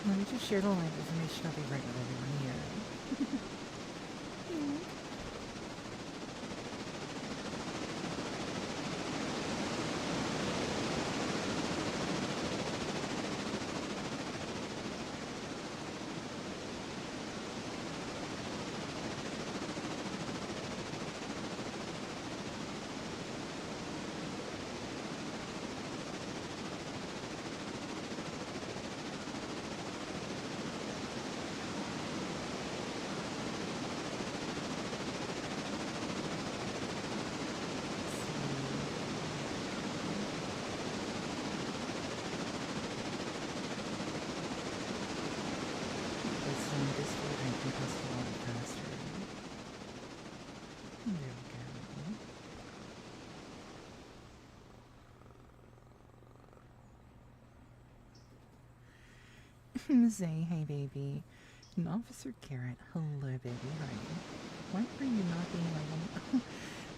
let me just share the live information. I'll be right with everyone here. Say, hey baby. And Officer Garrett, hello baby, how are you? Why are you not being like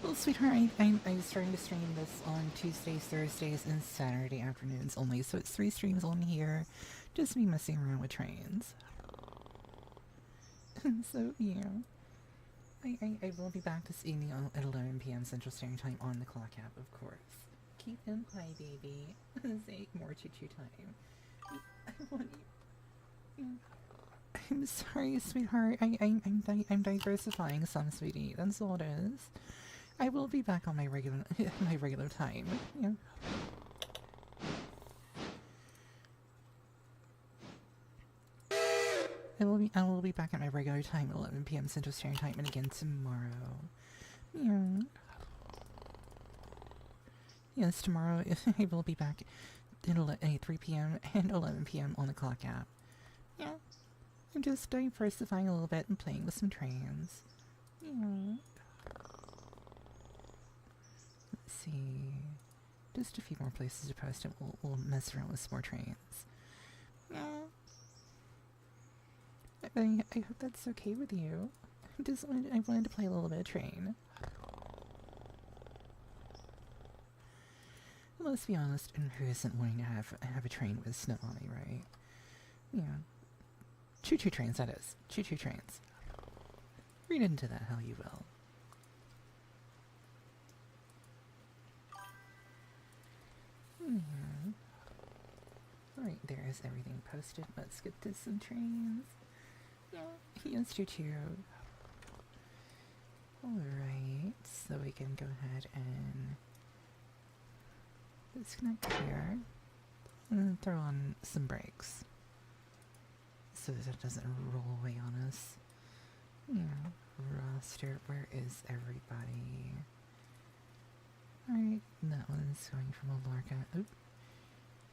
well, sweetheart, I'm starting to stream this on Tuesdays, Thursdays, and Saturday afternoons only, so it's 3 streams on here, just me messing around with trains. So, yeah. I will be back this evening at 11 p.m. Central Standard Time on the clock app, of course. Keep in high, baby. Say more choo-choo time. I want you. I'm sorry, sweetheart. I'm diversifying some, sweetie. That's all it is. I will be back on my regular time. Yeah. I will be back at my regular time at 11 p.m. Central Standard Time and again tomorrow. Yeah. Yes, tomorrow I will be back at 3 p.m. and 11 p.m. on the clock app. Yeah. I'm just diversifying a little bit and playing with some trains. Yeah. Let's see. Just a few more places to post and we'll mess around with some more trains. Yeah. I hope that's okay with you. I wanted to play a little bit of train. Let's be honest, and who isn't wanting to have a train with Snepmommy, right? Yeah. Choo-choo trains, that is. Choo-choo trains. Read into that how you will. Alright, there is everything posted. Let's get to some trains. Yeah, yes, choo-choo. Alright, so we can go ahead and disconnect here and throw on some brakes so that doesn't roll away on us. Yeah, roster, where is everybody? Alright, that one's going from Alarka. Oop.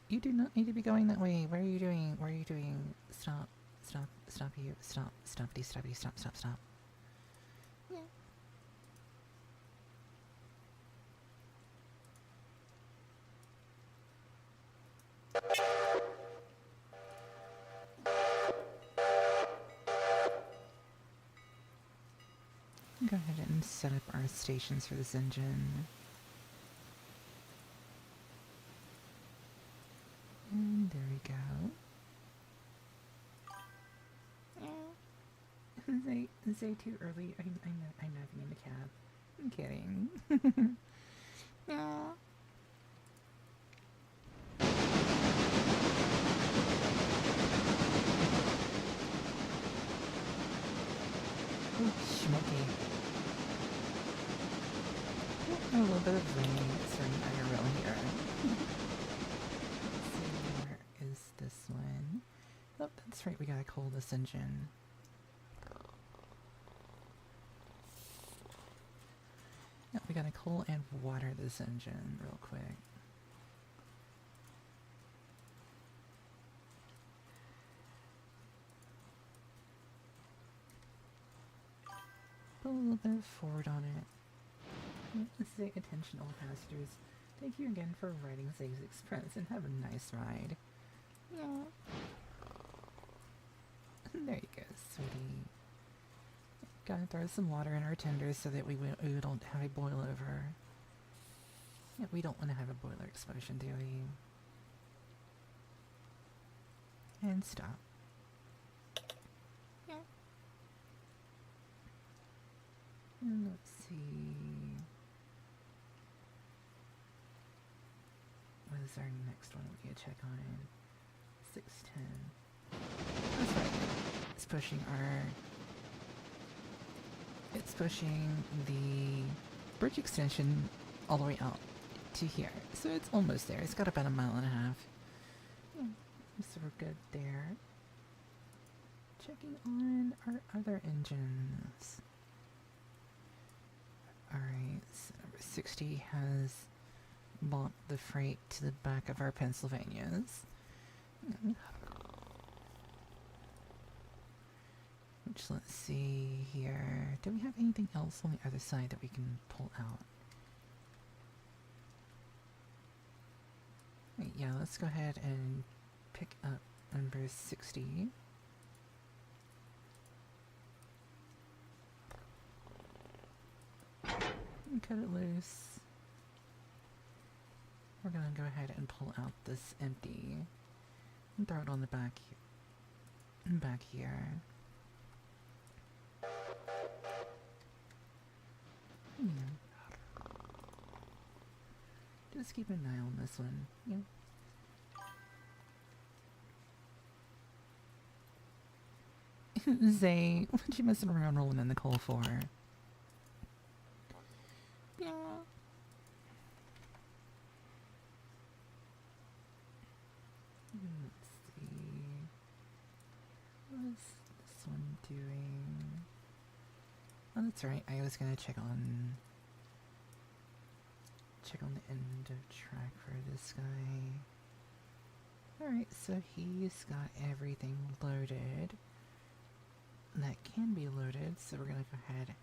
You do not need to be going that way. What are you doing? What are you doing? Stop. Stop. Stop you. Stop. Stoppity. Stoppity. Stop. Stop. Stop. Yeah. Go ahead and set up our stations for this engine. And there we go. Say too early. I'm napping in the cab. I'm kidding. Yeah. Oh, smoky. A little bit of rain. It's raining IRL here. Let's see, where is this one? Oh, that's right. We gotta cool this engine. Yeah, we gotta cool and water this engine real quick. Put a little bit of forward on it. Let's say, attention all passengers. Thank you again for riding Zig's Express and have a nice ride. Yeah. There you go, sweetie. Gotta throw some water in our tenders so that we don't have a boil over. Yeah, we don't want to have a boiler explosion, do we? And stop. Yeah. And let's see. What is our next one we need to check on? 610. That's right. It's pushing the bridge extension all the way out to here. So it's almost there. It's got about 1.5 miles. Yeah, so we're good there. Checking on our other engines. Alright, so number 60 has bought the freight to the back of our Pennsylvanias. Which, let's see here. Do we have anything else on the other side that we can pull out? Wait, yeah, let's go ahead and pick up number 60. And cut it loose. We're gonna go ahead and pull out this empty and throw it on the back here. Just keep an eye on this one. Yeah. Zay, what you messing around rolling in the coal for? Yeah. Let's see. What is this one doing? Oh, that's right. I was gonna check on the end of track for this guy. Alright, so he's got everything loaded that can be loaded, so we're gonna go ahead,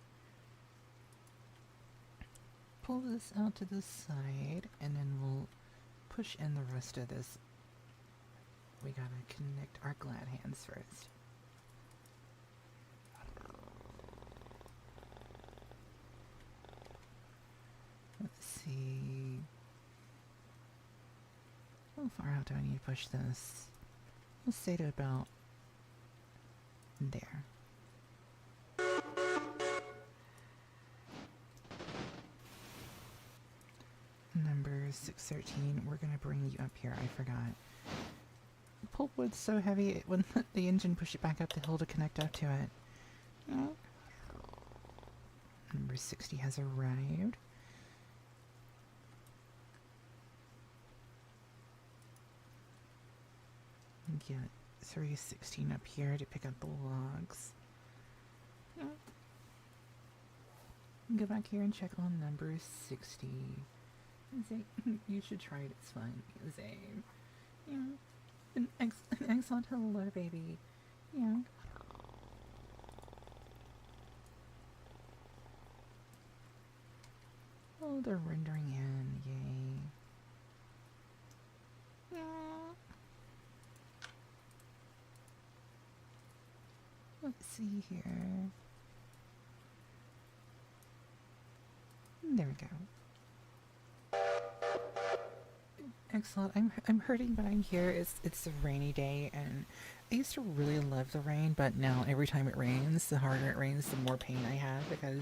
pull this out to the side, and then we'll push in the rest of this. We gotta connect our glad hands first. Let's see. How far out do I need to push this? Let's say to about there. Number 613, we're gonna bring you up here. I forgot. The pulpwood's so heavy it wouldn't let the engine push it back up the hill to connect up to it. Oh. Number 60 has arrived. Get 316 up here to pick up the logs. Yeah. Go back here and check on number 60. Zay, you should try it, it's fun. Zay. Yeah. An excellent hello, baby. Yeah. Oh, they're rendering in. Yay. Yeah. Let's see here. There we go. Excellent. I'm hurting, but I'm here. It's a rainy day, and I used to really love the rain, but now every time it rains, the harder it rains, the more pain I have, because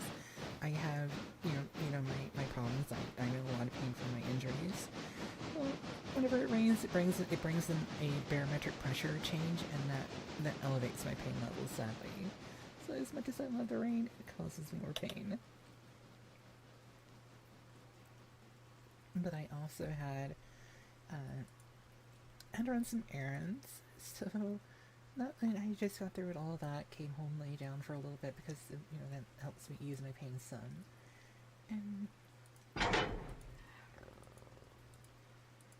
I have, you know my problems. I'm in a lot of pain from my injuries. Well, whenever it rains, it brings in a barometric pressure change, and that elevates my pain levels, sadly. So as much as I love the rain, it causes more pain. But I also had to run some errands, so and I just got through with all of that, came home, lay down for a little bit, because that helps me ease my pain some. And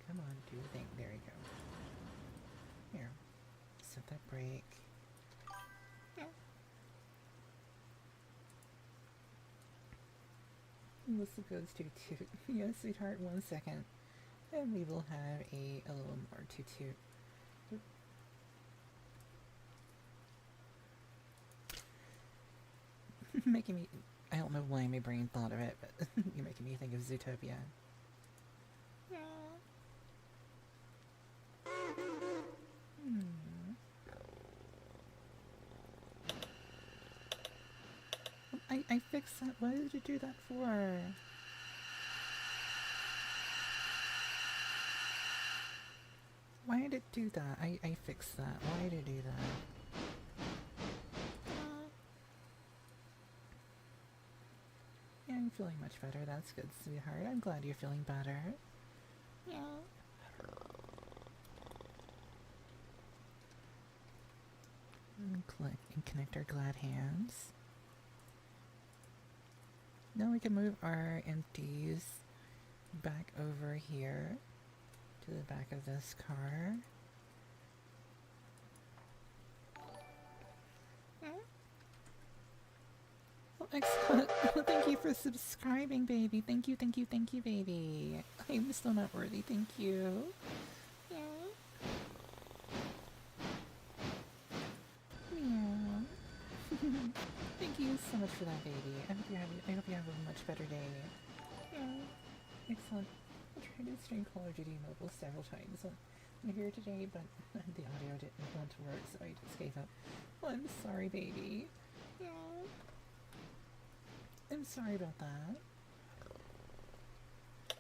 come on, do the thing. There you go. Here, set that brake. Yeah. And whistle goes toot toot. Yes, sweetheart, 1 second. And we will have a little more toot toot. Making me, I don't know why my brain thought of it, but you're making me think of Zootopia. I fixed that. What did you do that for? Why did it do that? I fixed that. Why did it do that? Yeah, I'm feeling much better. That's good, sweetheart. I'm glad you're feeling better. Yeah. And click and connect our glad hands. Now we can move our empties back over here to the back of this car. Oh, excellent. Well, thank you for subscribing, baby. Thank you, thank you, thank you, baby. I'm still not worthy. Thank you. Yeah. Yeah. Thank you so much for that, baby. I hope you have a much better day. Yeah. Excellent. I tried to stream Call of Duty Mobile several times. I'm here today, but the audio didn't want to work, so I just gave up. Well, I'm sorry, baby. Yeah. I'm sorry about that.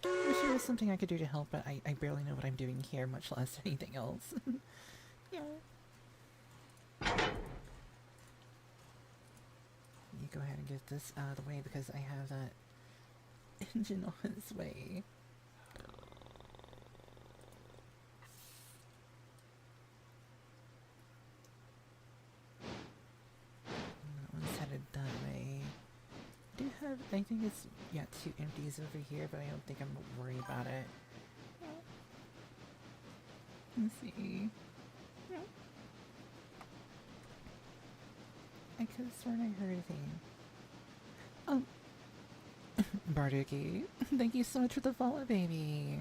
I wish there was something I could do to help, but I barely know what I'm doing here, much less anything else. Yeah. You go ahead and get this out of the way because I have that engine on its way. That one's headed that way. I think it's, yeah, 2 empties over here, but I don't think I'm worried about it. Let's see. I could have sworn I heard a thing. Oh! Barduki, thank you so much for the follow, baby!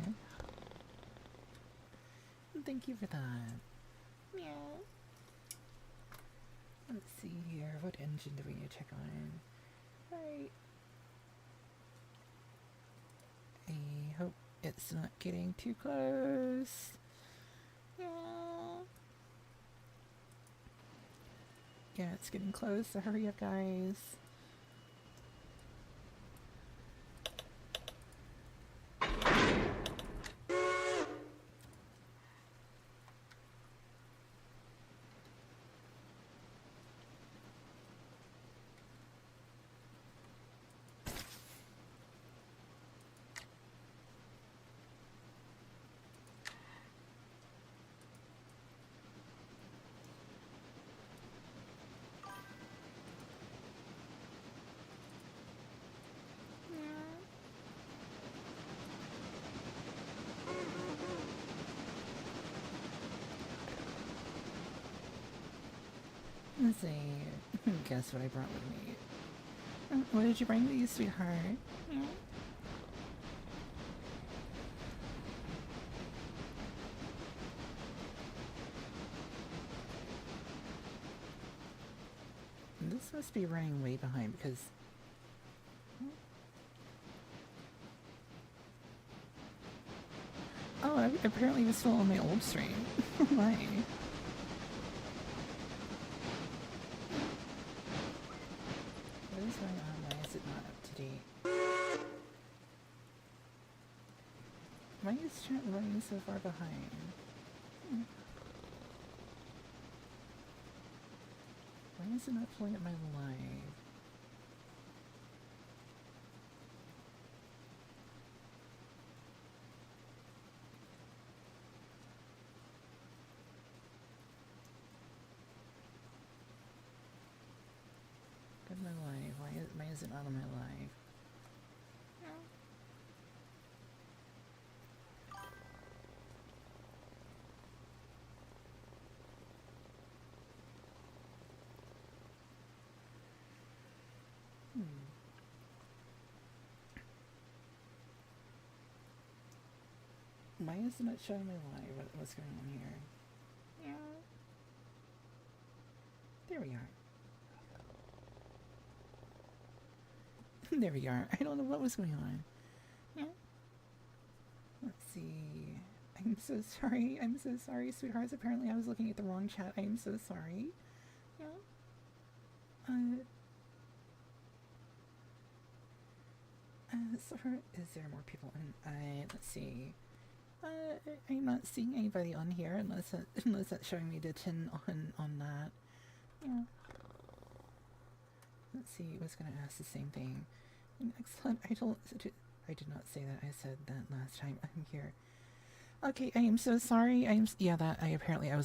Thank you for that. Meow. Let's see here, what engine do we need to check on? Right. I hope it's not getting too close. Yeah. Yeah, it's getting close, so hurry up, guys. Let's see. Guess what I brought with me. What did you bring with you, sweetheart? Yeah. This must be running way behind because... Oh, I apparently was still on my old stream. Oh my. What is going on? Why is it not up to date? Why is chat running so far behind? Why is it not pulling up my live? Go to my live. Why is it not on my live? Why is it not showing my live? What's going on here? Yeah. There we are. There we are. I don't know what was going on. Yeah. Let's see. I'm so sorry. I'm so sorry, sweethearts. Apparently I was looking at the wrong chat. I am so sorry. Yeah. So, is there more people in? Let's see. I'm not seeing anybody on here unless that's showing me the 10 on that. Yeah. Let's see. I was gonna ask the same thing. Excellent. I did not say that. I said that last time. I'm here. Okay. I am so sorry. I was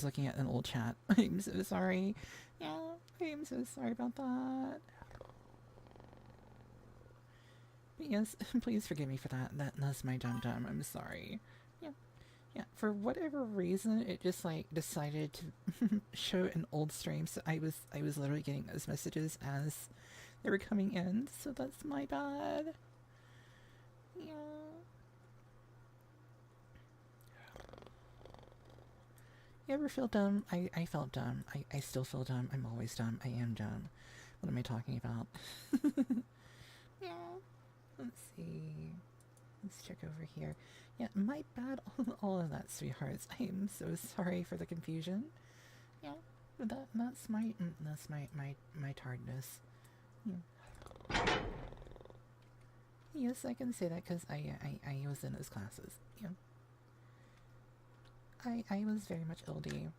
looking at an old chat. I'm so sorry. Yeah. I am so sorry about that. But yes, please forgive me for that. That's my dum-dum. I'm sorry. Yeah. Yeah, for whatever reason, it just like decided to show an old stream, so I was literally getting those messages as they were coming in, so that's my bad. Yeah. You ever feel dumb? I felt dumb. I still feel dumb. I'm always dumb. I am dumb. What am I talking about? Yeah. Let's see. Let's check over here. Yeah, my bad on all of that, sweethearts. I am so sorry for the confusion. Yeah, but that's my tardiness. Yeah. Yes, I can say that because I was in those classes. Yeah. I was very much LD.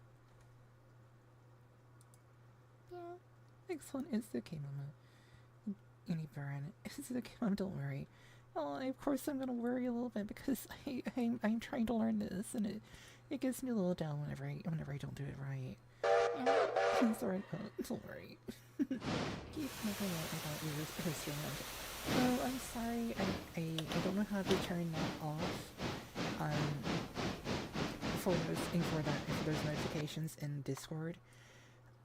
Yeah. Excellent. It's okay, Mama. Any burn. It's okay, Mom. Don't worry. Well, of course I'm gonna worry a little bit because I'm trying to learn this, and it gets me a little down whenever I don't do it right. Yeah. Sorry, don't worry. Keep nothing out about your history. Oh, I'm sorry. I don't know how to turn that off. For those notifications in Discord.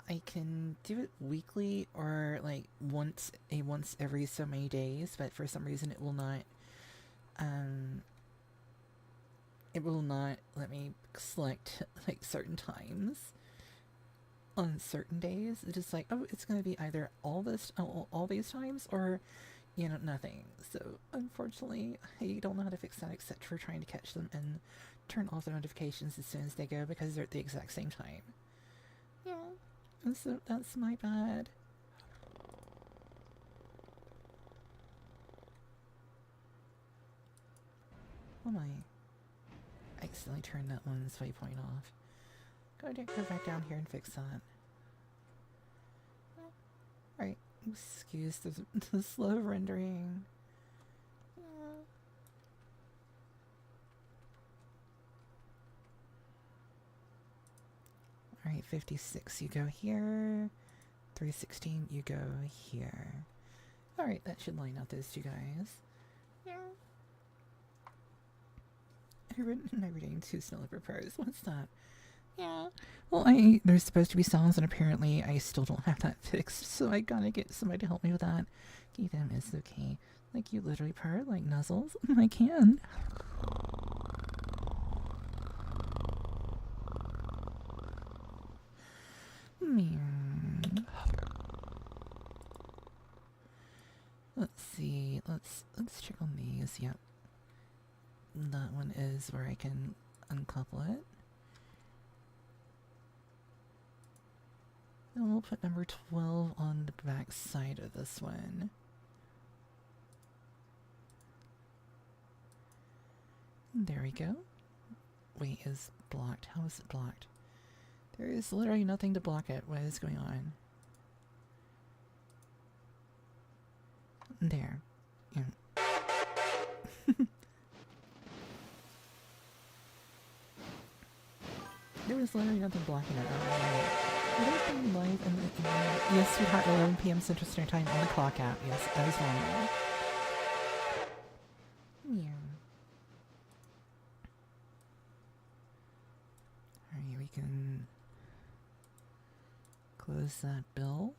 I can do it weekly or like once every so many days, but for some reason it will not let me select like certain times on certain days. It's just like, oh, it's going to be either all these times or nothing. So unfortunately I don't know how to fix that except for trying to catch them and turn off the notifications as soon as they go because they're at the exact same time. Yeah. So that's my bad. Oh my. I accidentally turned that one waypoint off. Go back down here and fix that. Alright, excuse the slow rendering. Alright, 56, you go here. 316, you go here. Alright, that should line up those two guys. Yeah. I'm reading too slow to propose. What's that? Yeah. Well, there's supposed to be songs, and apparently I still don't have that fixed, so I gotta get somebody to help me with that. Give them is okay. Like, you literally purr like nuzzles. I can. Let's see. Let's check on these. Yep. That one is where I can uncouple it. And we'll put number 12 on the back side of this one. There we go. Wait, is blocked. How is it blocked? There is literally nothing to block it. What is going on? There. Yeah. There was literally nothing blocking it. Live in the yes, sweetheart, 11 p.m. Central Standard Time on the clock app. Yes, that is normal. Yeah. Alright, we can close that bill.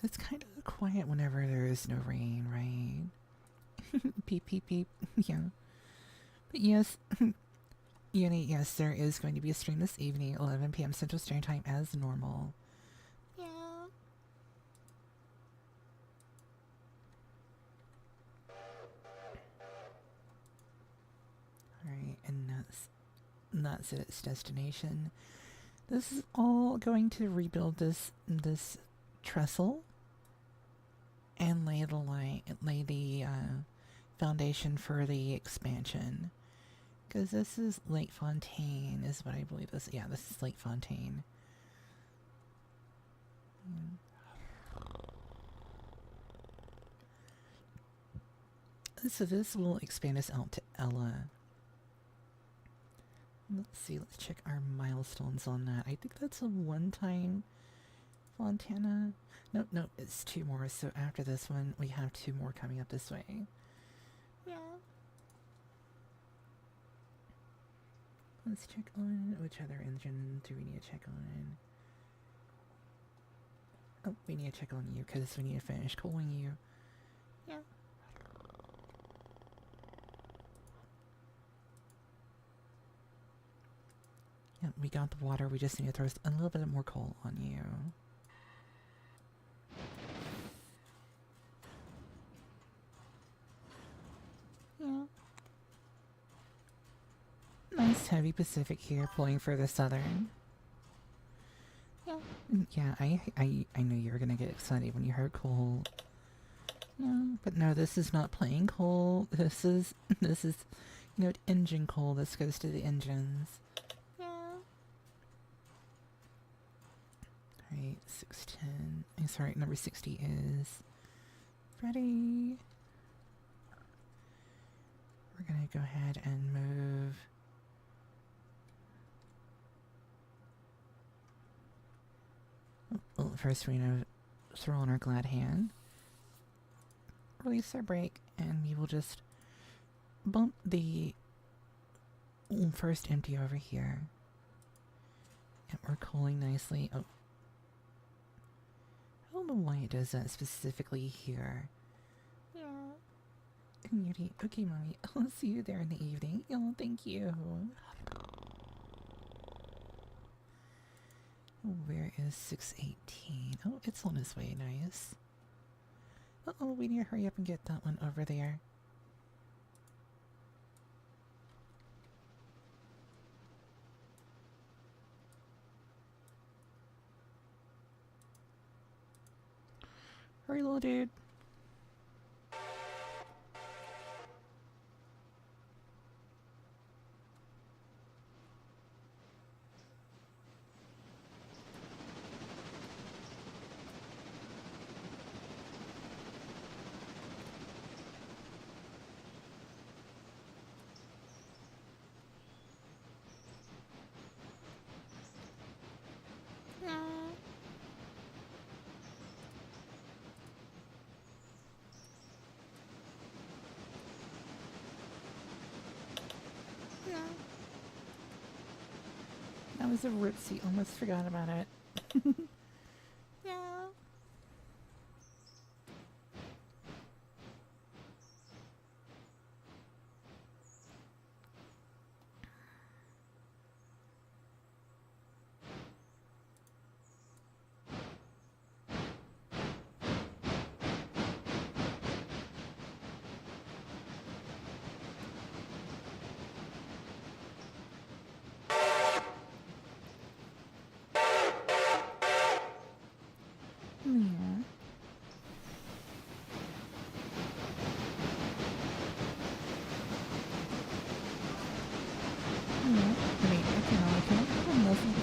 It's kind of quiet whenever there is no rain, right? Beep, beep, beep. Yeah. But yes, yes, there is going to be a stream this evening, 11 p.m. Central Standard Time as normal. Yeah. Alright, and that's at its destination. This is all going to rebuild this trestle and lay the foundation for the expansion. Because this is Lake Fontaine, is what I believe this. Yeah, this is Lake Fontaine. So this will expand us out to Ella. Let's see, let's check our milestones on that. I think that's a one-time Fontana. No, it's 2 more. So after this one, we have 2 more coming up this way. Yeah. Let's check on which other engine do we need to check on. Oh, we need to check on you because we need to finish cooling you. Yeah. Yep, we got the water. We just need to throw a little bit more coal on you. Yeah. Nice heavy Pacific here, pulling for the southern. Yeah, I knew you were gonna get excited when you heard coal. No, but no, this is not plain coal. This is, you know, engine coal. This goes to the engines. Yeah. Alright, 610. Sorry, number 60 is ready. We're gonna go ahead and move. Well, first we're gonna throw on our glad hand. Release our brake, and we will just bump the first empty over here. And we're cooling nicely. Oh. I don't know why it does that specifically here. Yeah. Beauty. Okay, Mommy. I'll see you there in the evening. Oh, thank you. Where is 618? Oh, it's on its way. Nice. Uh-oh, we need to hurry up and get that one over there. Hurry, little dude. That was a ripsy. Almost forgot about it. Yeah.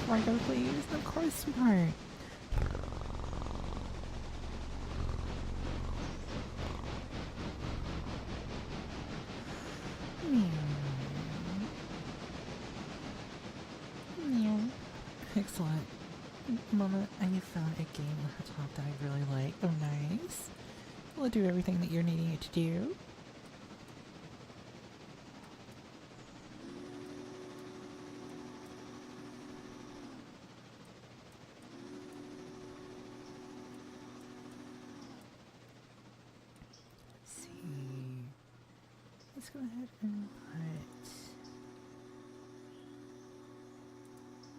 Before I go, please. Of course, sweetheart. Excellent. Mama, I found a game laptop that I really like. Oh, nice. Will it do everything that you're needing it to do? Let's go ahead and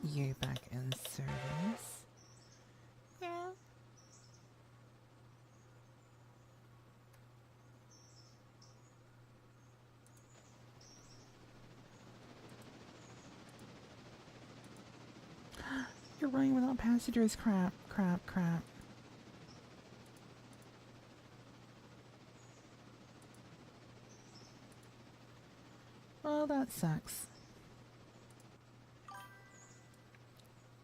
put you back in service. Yeah. you're running without passengers. Crap. Well, that sucks.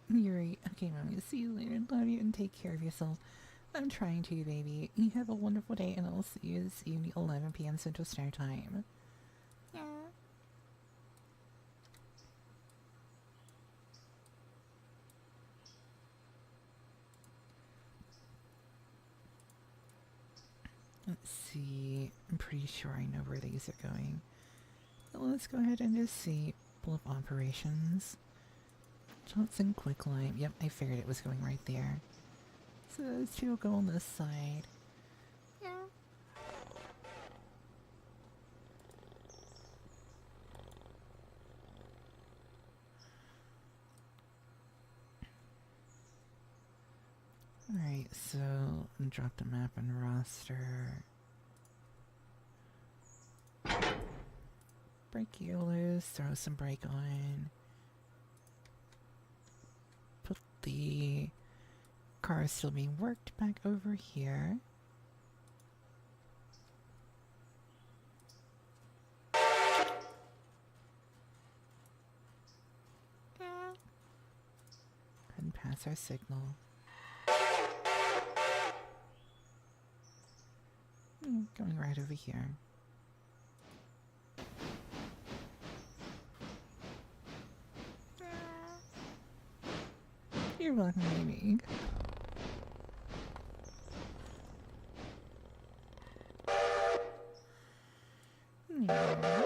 You're right. Okay, Mommy. See you later. Love you and take care of yourself. I'm trying to, baby. You have a wonderful day, and I'll see you this evening, 11 p.m. Central Standard Time. Yeah. Let's see. I'm pretty sure I know where these are going. So let's go ahead and just see. Pull up operations. Johnson Quicklime. Yep, I figured it was going right there. So those two will go on this side. Yeah. Alright, so drop the map and roster. Brake gear loose, throw some brake on. Put the car still being worked back over here. And pass our signal. Going right over here. You're welcome, baby. Yeah.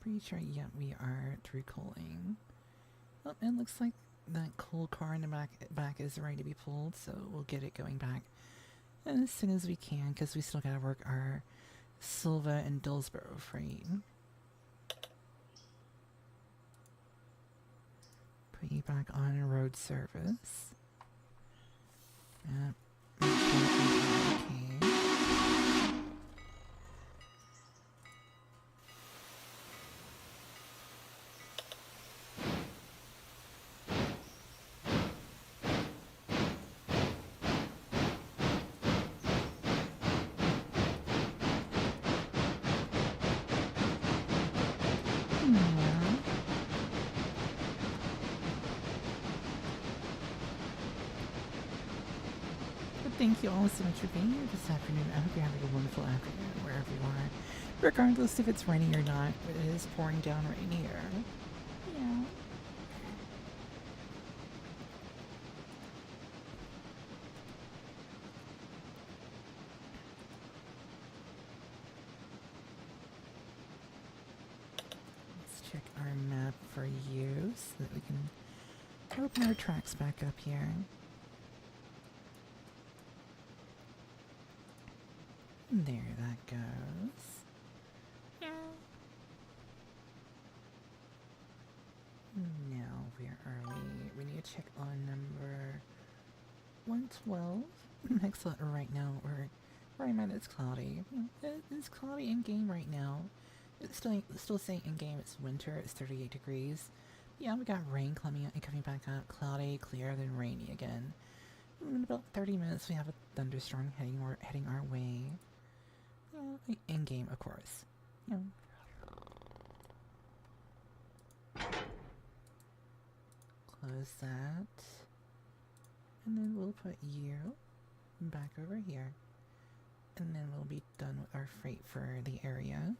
Pretty sure, yeah, we are through coaling. Oh, it looks like that coal car in the back is ready to be pulled, so we'll get it going back as soon as we can, because we still gotta work our Silva and Dillsborough freight. Put you back on road service. Yep. Okay. Thank you all so much for being here this afternoon. I hope you're having a wonderful afternoon wherever you are. Regardless if it's raining or not, it is pouring down rain here. Yeah. Let's check our map for you so that we can open our tracks back up here. There that goes. Yeah. Now, where are we? We need to check on number 112. Excellent. Right now, where I'm at, it's cloudy. It's cloudy in game right now. It's still saying in game it's winter. It's 38 degrees. Yeah, we got rain coming back up. Cloudy, clear, then rainy again. In about 30 minutes, we have a thunderstorm heading our way. In game, of course. Yeah. Close that. And then we'll put you back over here. And then we'll be done with our freight for the area.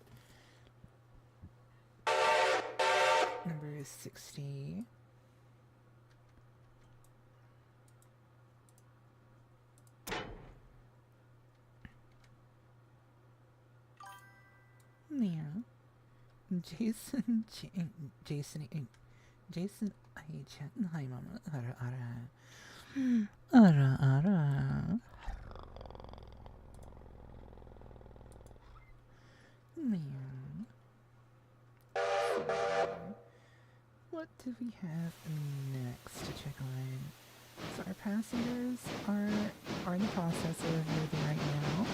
Number 60. Yeah. Jason, hi mama. Ara. Man. What do we have next to check on? So our passengers are in the process of moving right now.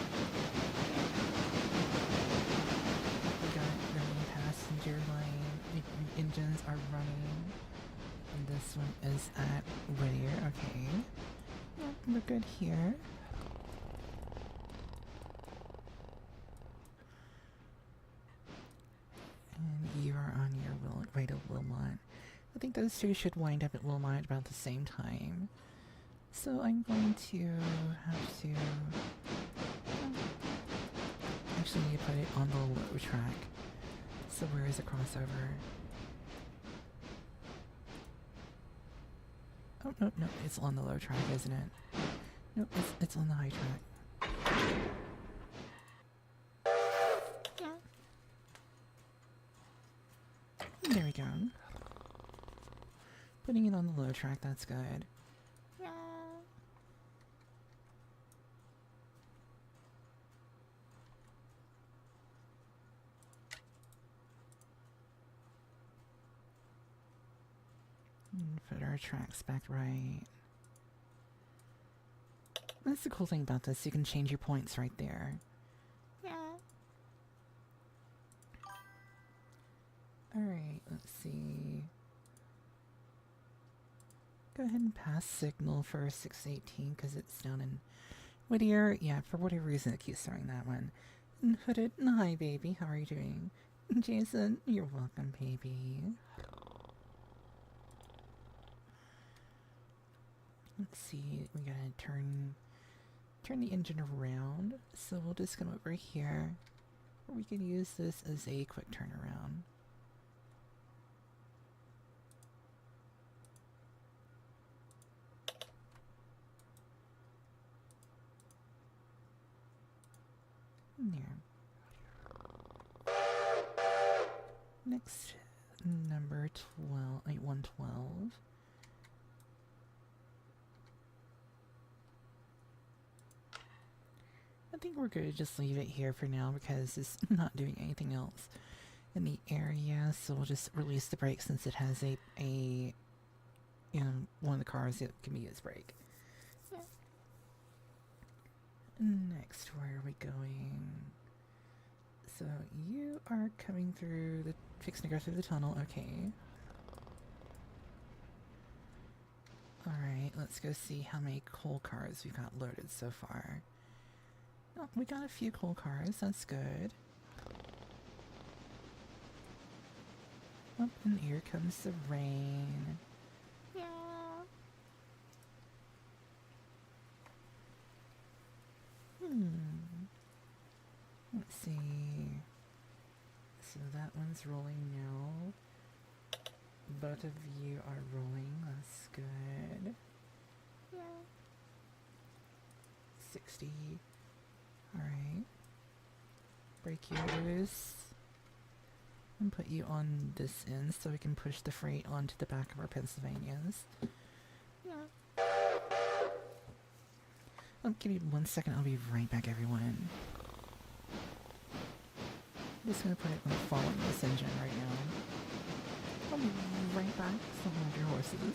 engines are running. And this one is at Whittier. Okay. Yep, we're good here. And you are on your way to Wilmot. I think those two should wind up at Wilmot about the same time. So I'm going to have to actually need to put it on the low track. So where is the crossover? Oh, no, no, it's on the low track, isn't it? Nope, it's on the high track. Yeah. There we go. Putting it on the low track, that's good. Yeah. Put our tracks back right. That's the cool thing about this, you can change your points right there. Yeah. Alright, let's see. Go ahead and pass signal for 618 because it's down in Whittier. Yeah, for whatever reason it keeps throwing that one. And Hooded, hi baby, how are you doing? Jason, you're welcome, baby. Let's see, we gotta turn the engine around, so we'll just come over here. We can use this as a quick turnaround. There. Next, number 112. I think we're going to just leave it here for now because it's not doing anything else in the area, so we'll just release the brake since it has a you know, one of the cars that can be its brake. Yeah. Next, where are we going? So you are coming through the, fixing to go through the tunnel, okay. Alright, let's go see how many coal cars we've got loaded so far. Oh, we got a few coal cars, that's good. Oh, and here comes the rain. Yeah. Let's see. So that one's rolling now. Both of you are rolling, that's good. Yeah. 60. Alright. Break you loose. And put you on this end so we can push the freight onto the back of our Pennsylvanias. Yeah. Oh, give me 1 second, I'll be right back, everyone. I'm just gonna put it on following this engine right now. I'll be right back, so hold your horses.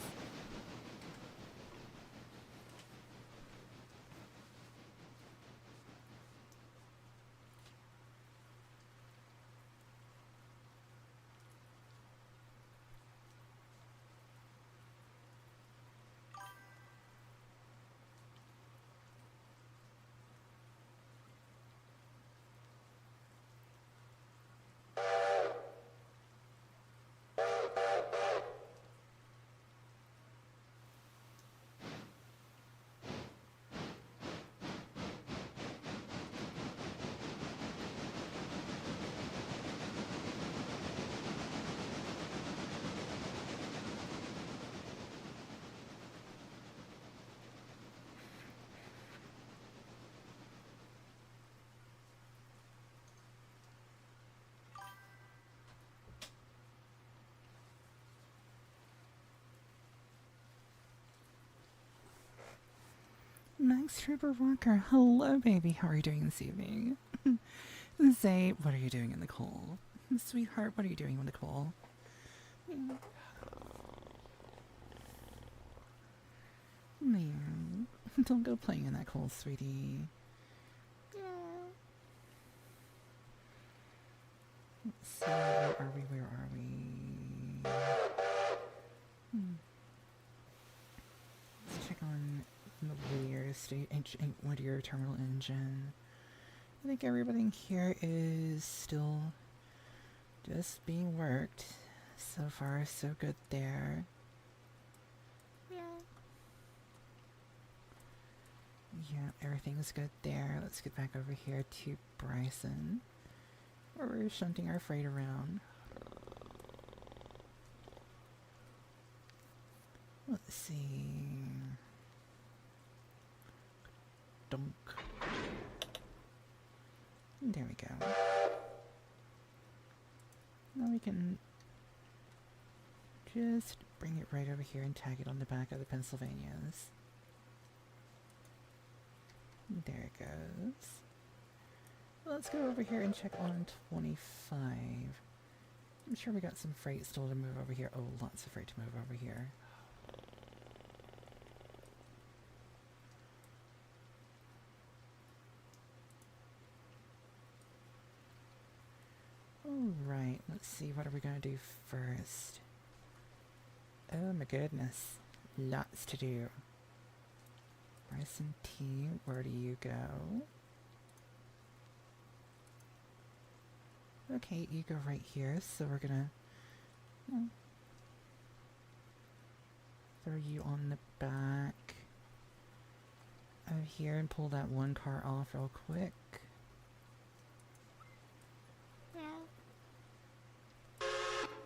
Max Trooper Walker, hello baby, how are you doing this evening? Zay, what are you doing in the coal? Sweetheart, what are you doing in the coal? Man, don't go playing in that coal, sweetie. Let's see, where are we? on the Whittier terminal engine. I think everything here is still just being worked. So far, so good there. Yeah, everything's good there. Let's get back over here to Bryson, where we're shunting our freight around. Let's see. Dunk. There we go. Now we can just bring it right over here and tag it on the back of the Pennsylvanias. There it goes. Let's go over here and check on 25. I'm sure we got some freight still to move over here. Oh, lots of freight to move over here. Alright, let's see, what are we going to do first? Oh my goodness, lots to do. Bryson T, where do you go? Okay, you go right here, so we're gonna throw you on the back of here and pull that one car off real quick.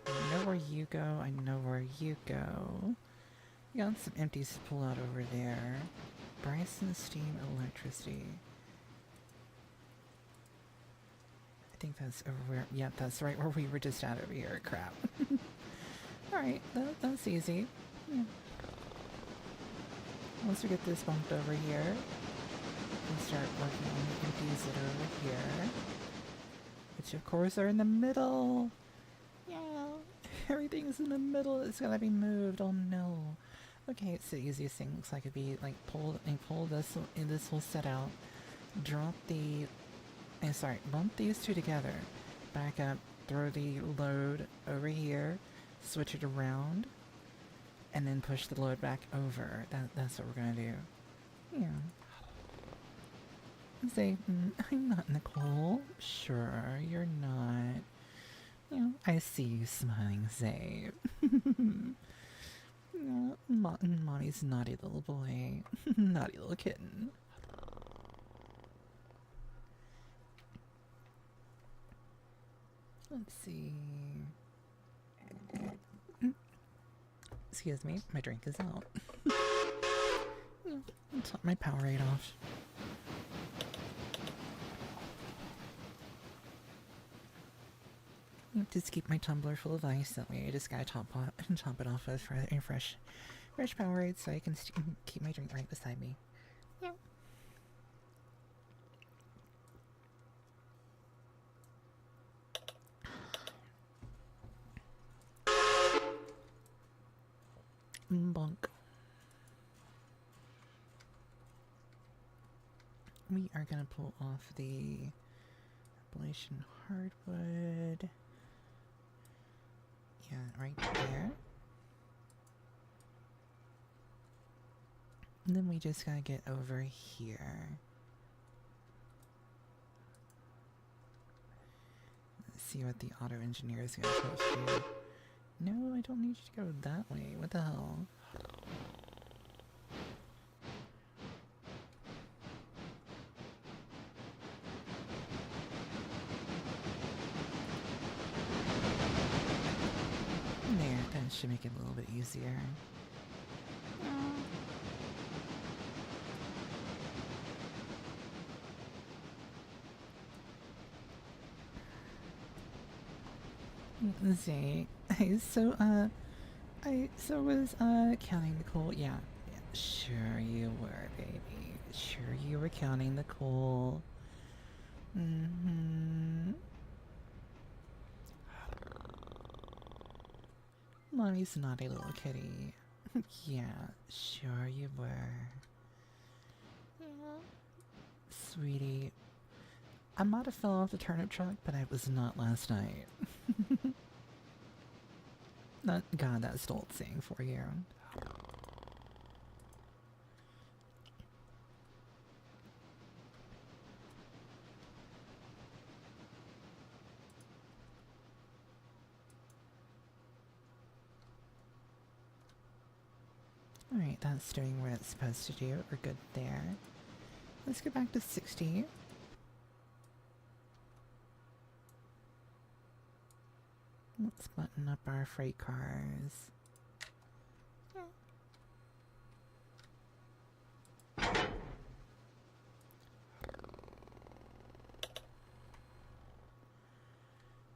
I know where you go, I know where you go. We got some empties to pull out over there. Bryson Steam Electricity. I think that's over where, yeah, that's right where we were just at over here. Crap. Alright, that's easy. Yeah. Once we get this bumped over here, we'll start working on the empties that are over here. Which of course are in the middle. Yeah, everything's in the middle. It's gotta be moved. Oh no. Okay, it's the easiest thing. Looks like it'd be like pull this, and this will set out. Drop the, bump these two together. Back up, throw the load over here, switch it around, and then push the load back over. That's what we're gonna do. Yeah. Say, I'm not Nicole. Sure, you're not. You know, I see you smiling, Zay. Mommy's naughty little boy. Naughty little kitten. Let's see. Excuse me, my drink is out. I'll top my Powerade off. Just keep my tumbler full of ice. That way I just gotta top it off with fresh Powerade so I can keep my drink right beside me. Yeah. Bonk. We are gonna pull off the Appalachian hardwood. Yeah, right there. And then we just gotta get over here. Let's see what the auto engineer is gonna tell us to do. No, I don't need you to go that way. What the hell? There, that should make it a little bit easier. Zay, I was counting the coal. Yeah, sure you were, baby. Sure you were counting the coal. Mommy's naughty little kitty. Yeah, sure you were. Yeah. Sweetie, I might have fell off the turnip truck, but I was not last night. God, that's adult saying for you. Alright, that's doing what it's supposed to do. We're good there. Let's go back to 60. Let's button up our freight cars.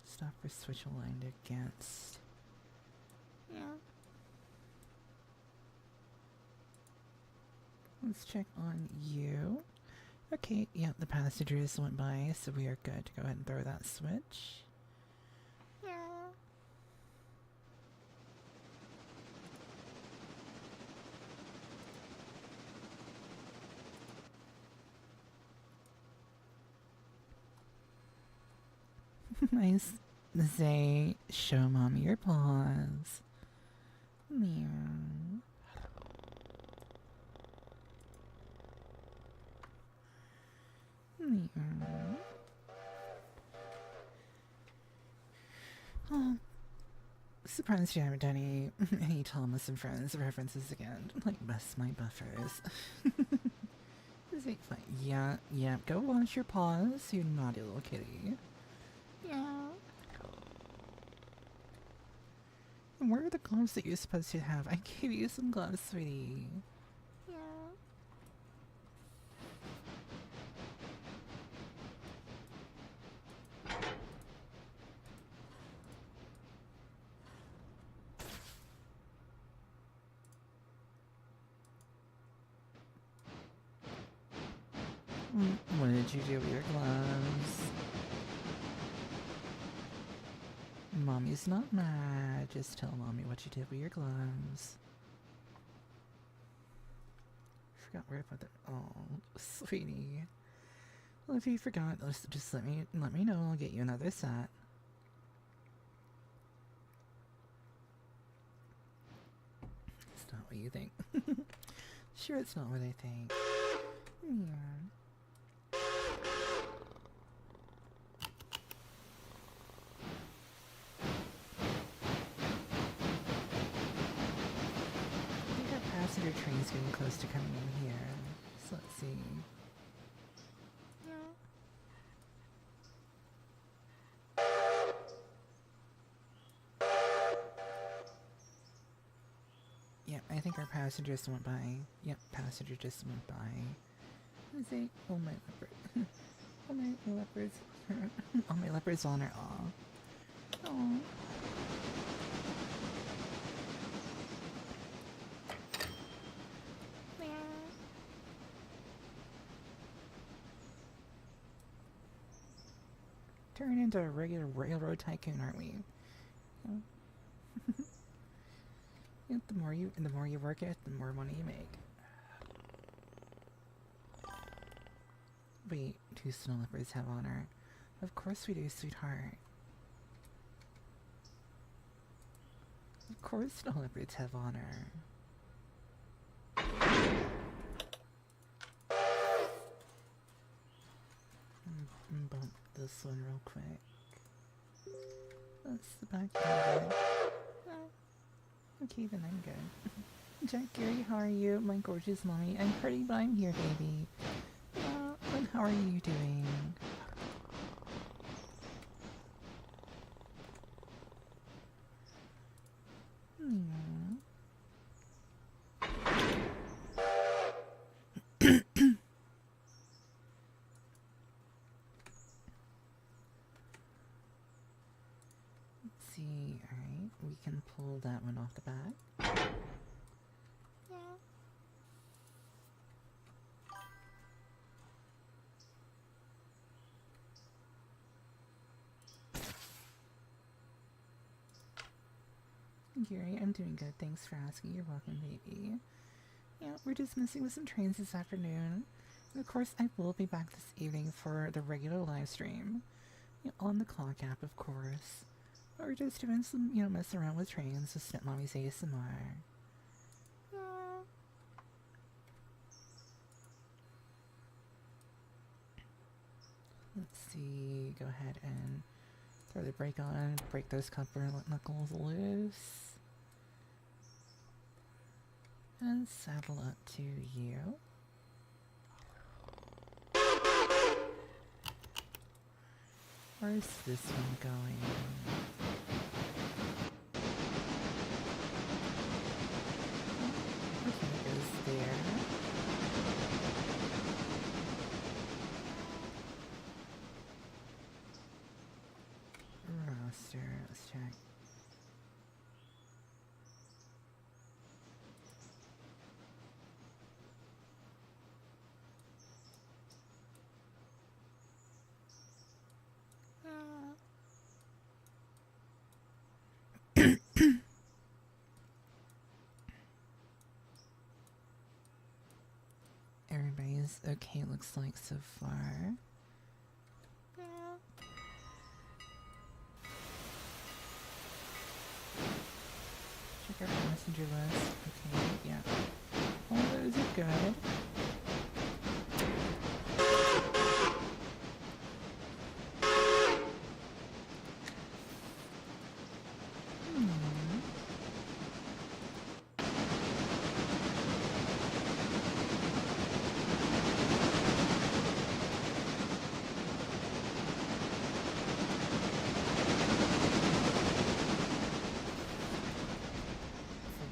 Stop or switch aligned against. Yeah. Let's check on you. Okay, yeah, the passengers went by, so we are good to go ahead and throw that switch. Yeah. Nice. Say, show mommy your paws. Meow. Meow. Oh, surprised you haven't done any Thomas and Friends references again. Like, bust my buffers. This ain't fun. Yeah, yeah, go wash your paws, you naughty little kitty. Yeah. And where are the gloves that you're supposed to have? I gave you some gloves, sweetie. Yeah. What did you do with your gloves? Mommy's not mad. Just tell mommy what you did with your gloves. Forgot where to put them. Oh, sweetie. Well, if you forgot, just let me know. I'll get you another set. It's not what you think. Sure, it's not what I think. Yeah. Passenger train's getting close to coming in here. So let's see. Yeah, I think our passenger just went by. Yep, passenger just went by. Let's see. Oh, my leopard. Oh, my leopards. Oh, my leopard's on her. Aw. Aww. Turn into a regular railroad tycoon, aren't we? Yeah, the more you work it, the more money you make. Wait, do snow leopards have honor? Of course we do, sweetheart. Of course snow leopards have honor. Bump this one real quick. That's the back end. Okay, then I'm good. Jack Gary, how are you? My gorgeous mommy. I'm pretty, but I'm here, baby. And how are you doing? Let's see, alright, we can pull that one off the back. Yeah. Gary, I'm doing good. Thanks for asking. You're welcome, baby. Yeah, we're just messing with some trains this afternoon. And of course, I will be back this evening for the regular live stream. On the clock app, of course. We're just doing some, messing around with trains with Snepmommy's ASMR. Yeah. Let's see, go ahead and throw the brake on, break those copper knuckles loose. And saddle up to you. Where's this one going? Okay, it goes there. Roster, let's check. Everybody's okay, looks like, so far. Check our passenger list. Okay, yeah. All those are good.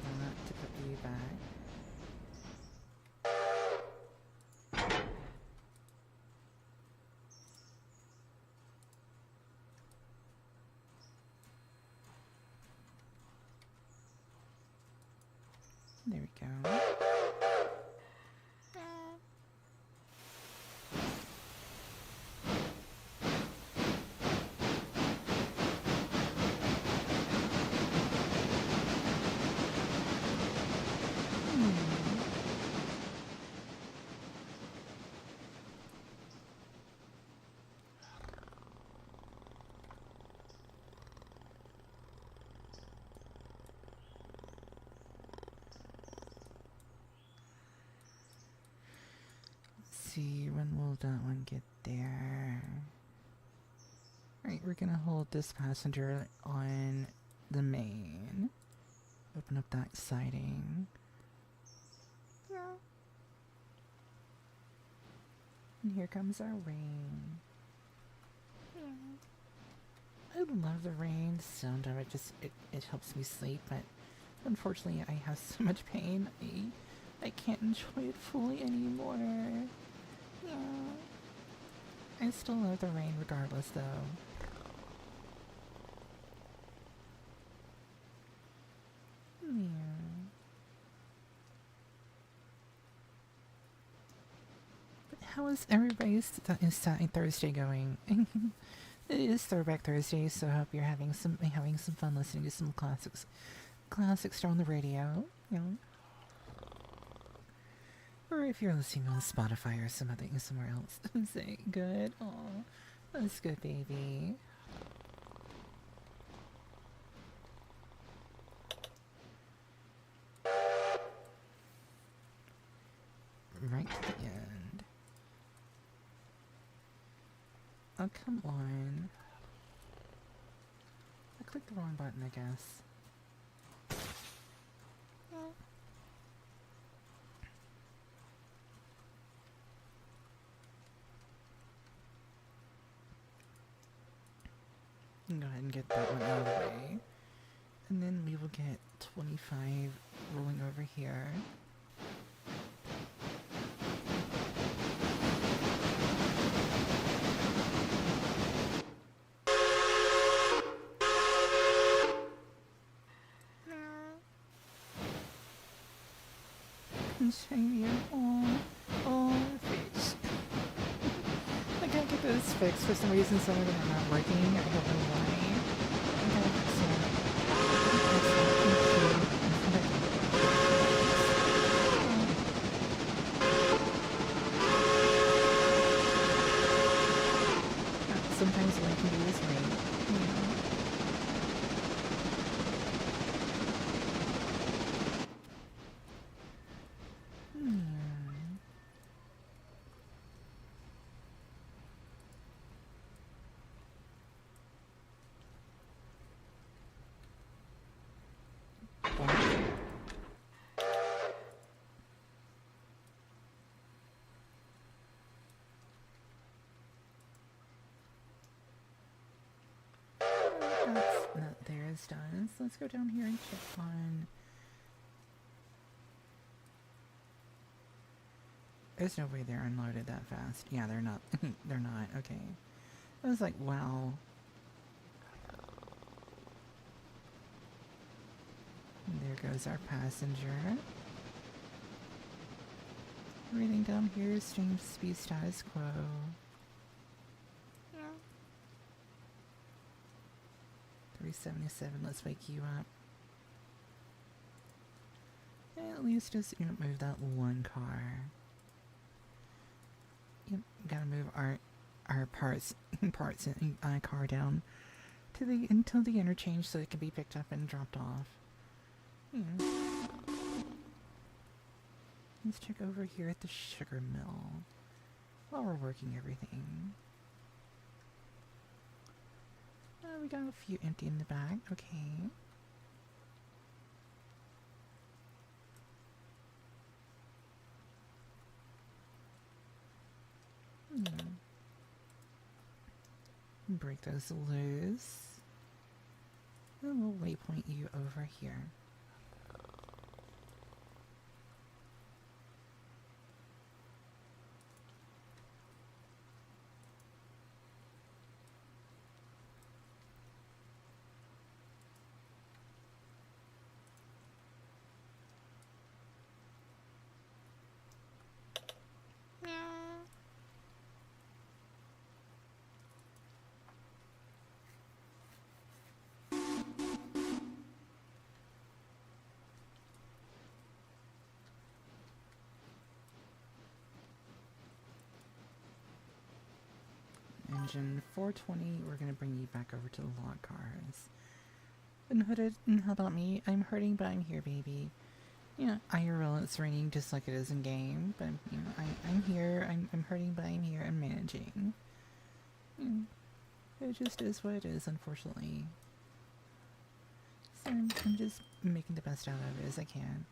Forgot to put you back. There we go. See, when will that one get there? Alright, we're gonna hold this passenger on the main. Open up that siding. And here comes our rain. I love the rain. The sound of it just, it helps me sleep, but unfortunately I have so much pain. I can't enjoy it fully anymore. Yeah. I still love the rain regardless, though. Yeah. But how is everybody's Thursday going? It is Throwback Thursday, so I hope you're having some fun listening to some classics on the radio. You know. Or if you're listening on Spotify or somewhere else, say good. Aw, that's good, baby. Right to the end. Oh, come on. I clicked the wrong button, I guess. Go ahead and get that one out of the way. And then we will get 25 rolling over here. Shiny. Oh, fish. I can't get those fixed for some reason. Some of them are not working. I don't know why. Okay, so sometimes all I can do is wait. That there is done. So let's go down here and check on. There's no way they're unloaded that fast. Yeah, they're not. They're not. Okay. I was like, wow. And there goes our passenger. Everything down here seems to be status quo. Yeah. 377, let's wake you up. At least just, you know, move that one car. Yep, gotta move our parts in car down to the until the interchange so it can be picked up and dropped off. Yeah. Let's check over here at the sugar mill while we're working everything. We got a few empty in the back. Okay. Break those loose. And we'll waypoint you over here. Engine 420, we're gonna bring you back over to the log cars. And hooded, and how about me? I'm hurting, but I'm here, baby. Yeah, IRL, it's raining just like it is in game, but you know, I'm here. I'm hurting, but I'm here. I'm managing. It just is what it is, unfortunately. So I'm just making the best out of it as I can.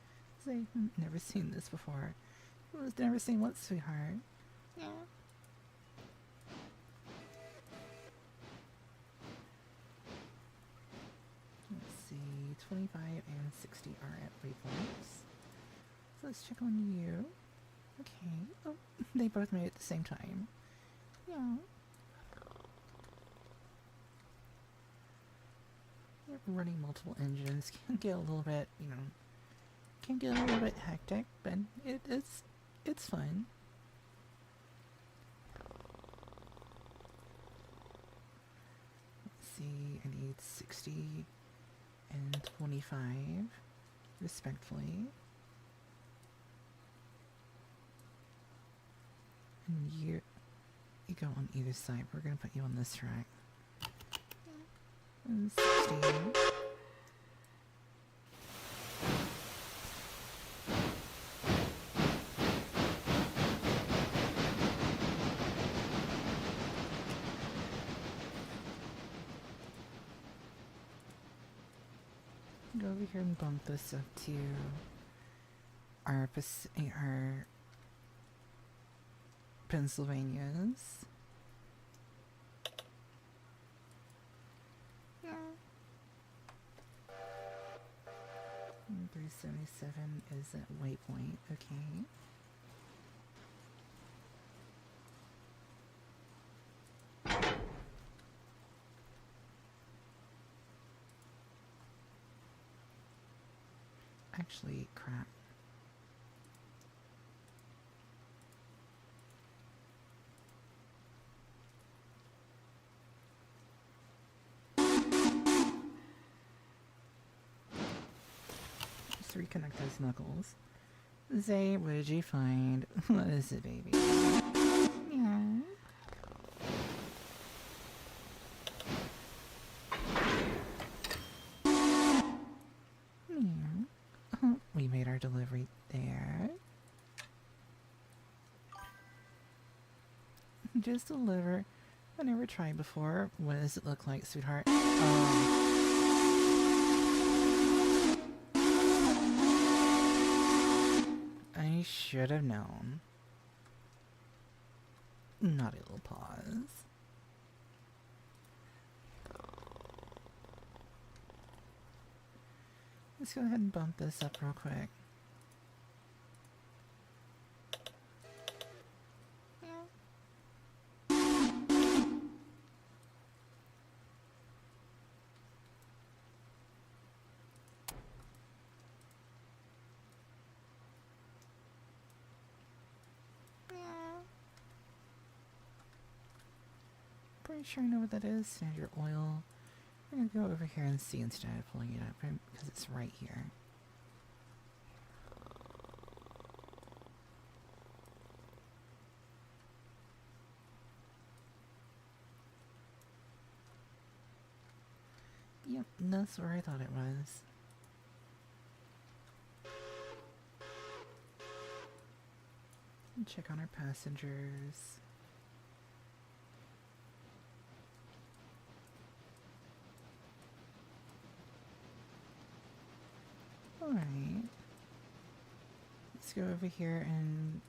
I've never seen this before. I've never seen what, sweetheart? Yeah. Let's see, 25 and 60 are at waypoints. So let's check on you. Okay. Oh, they both made it at the same time. Yeah. Running multiple engines can get a little bit, you know, can get a little bit hectic, but it's fun. Let's see, I need 60 and 25, respectfully. And you go on either side. We're gonna put you on this track. And 60. Go over here and bump this up to our Pennsylvania's. 377 is at waypoint, okay. Actually, crap. Reconnect those knuckles. Zay, what did you find? What is it, baby? Yeah. Yeah. We made our delivery there. Just deliver. I never tried before. What does it look like, sweetheart? I should have known. Naughty little paws. Let's go ahead and bump this up real quick. Pretty sure I know what that is. Standard oil. I'm gonna go over here and see instead of pulling it up because it's right here. Yep, that's where I thought it was. And check on our passengers. Alright. Let's go over here and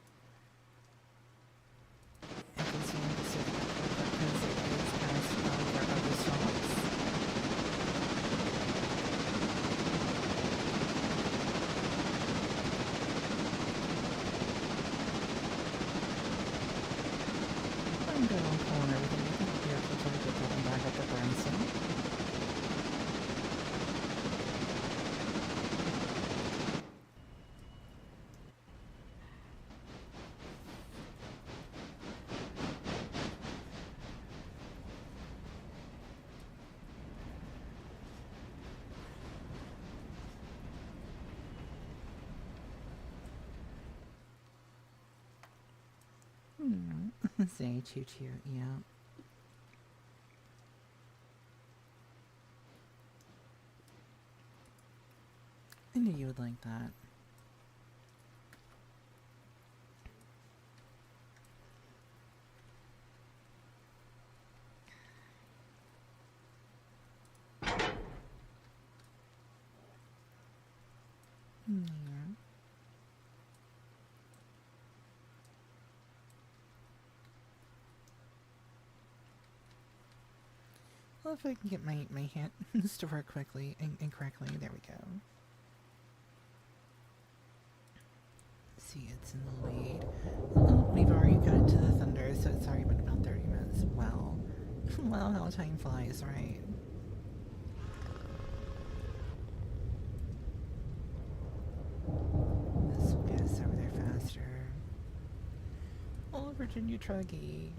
continue the circuit because it is past all of our other stops. I'm good on pulling everything. I think we'll be able to try to get that one back up the burn soon. Say choo choo, yeah. I knew you would like that. Yeah. Well, if I can get my hands to work quickly and correctly, there we go. See, it's in the lead. Oh, we've already got to the Thunder, so it's already been about 30 minutes. Wow. Wow, how time flies, right? This will get us over there faster. Oh, Virginia Truggy.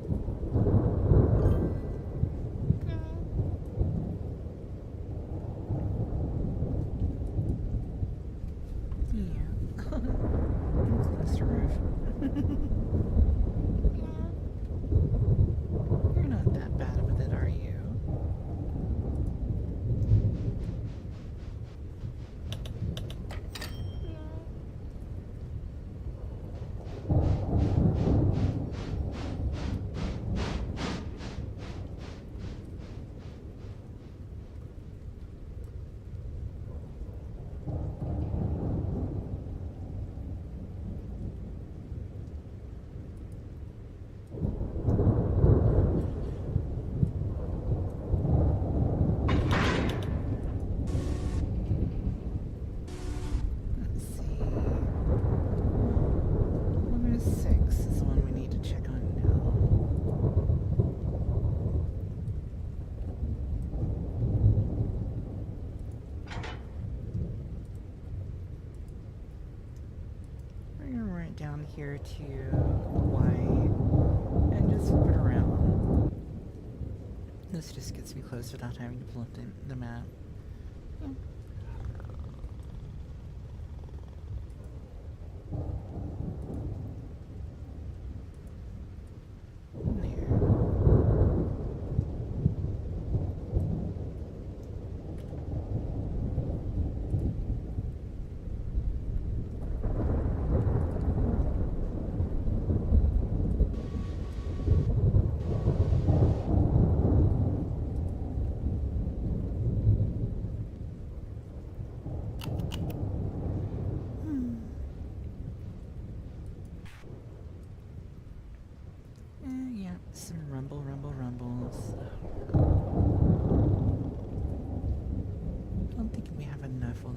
You're not that bad with it, are you? Down here to Hawaii and just flip it around. This just gets me close without having to pull up the map. Yeah.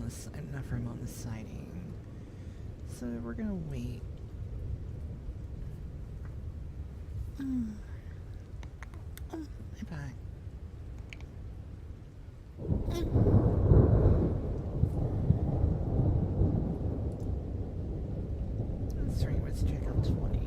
enough room on the siding. So we're gonna wait. Oh, my back. Sorry, let's check out 20.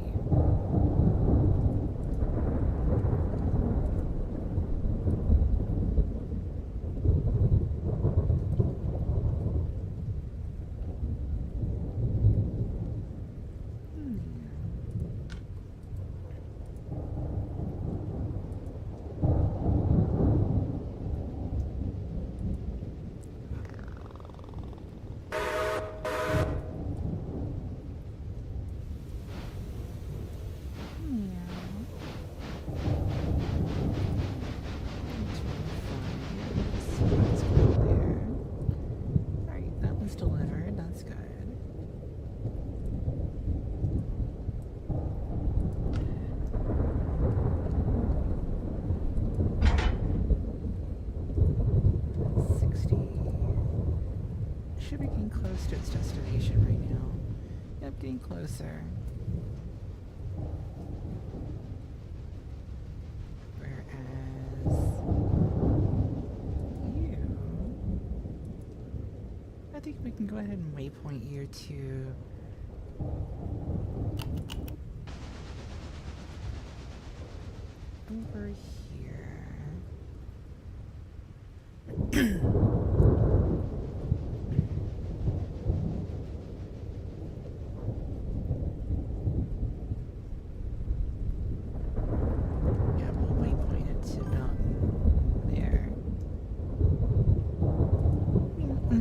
Delivered, that's good. Should be getting close to its destination right now. Yep, getting closer. Whereas you, I think we can go ahead and waypoint you to over here.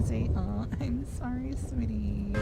Say, oh, I'm sorry, sweetie.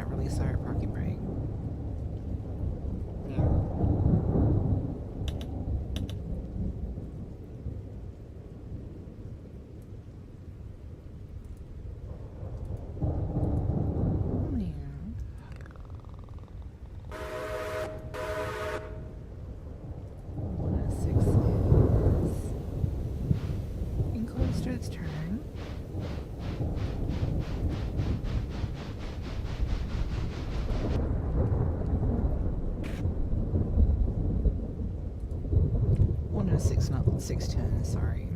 Release our parking brake. Its turn. Six, not 610, sorry.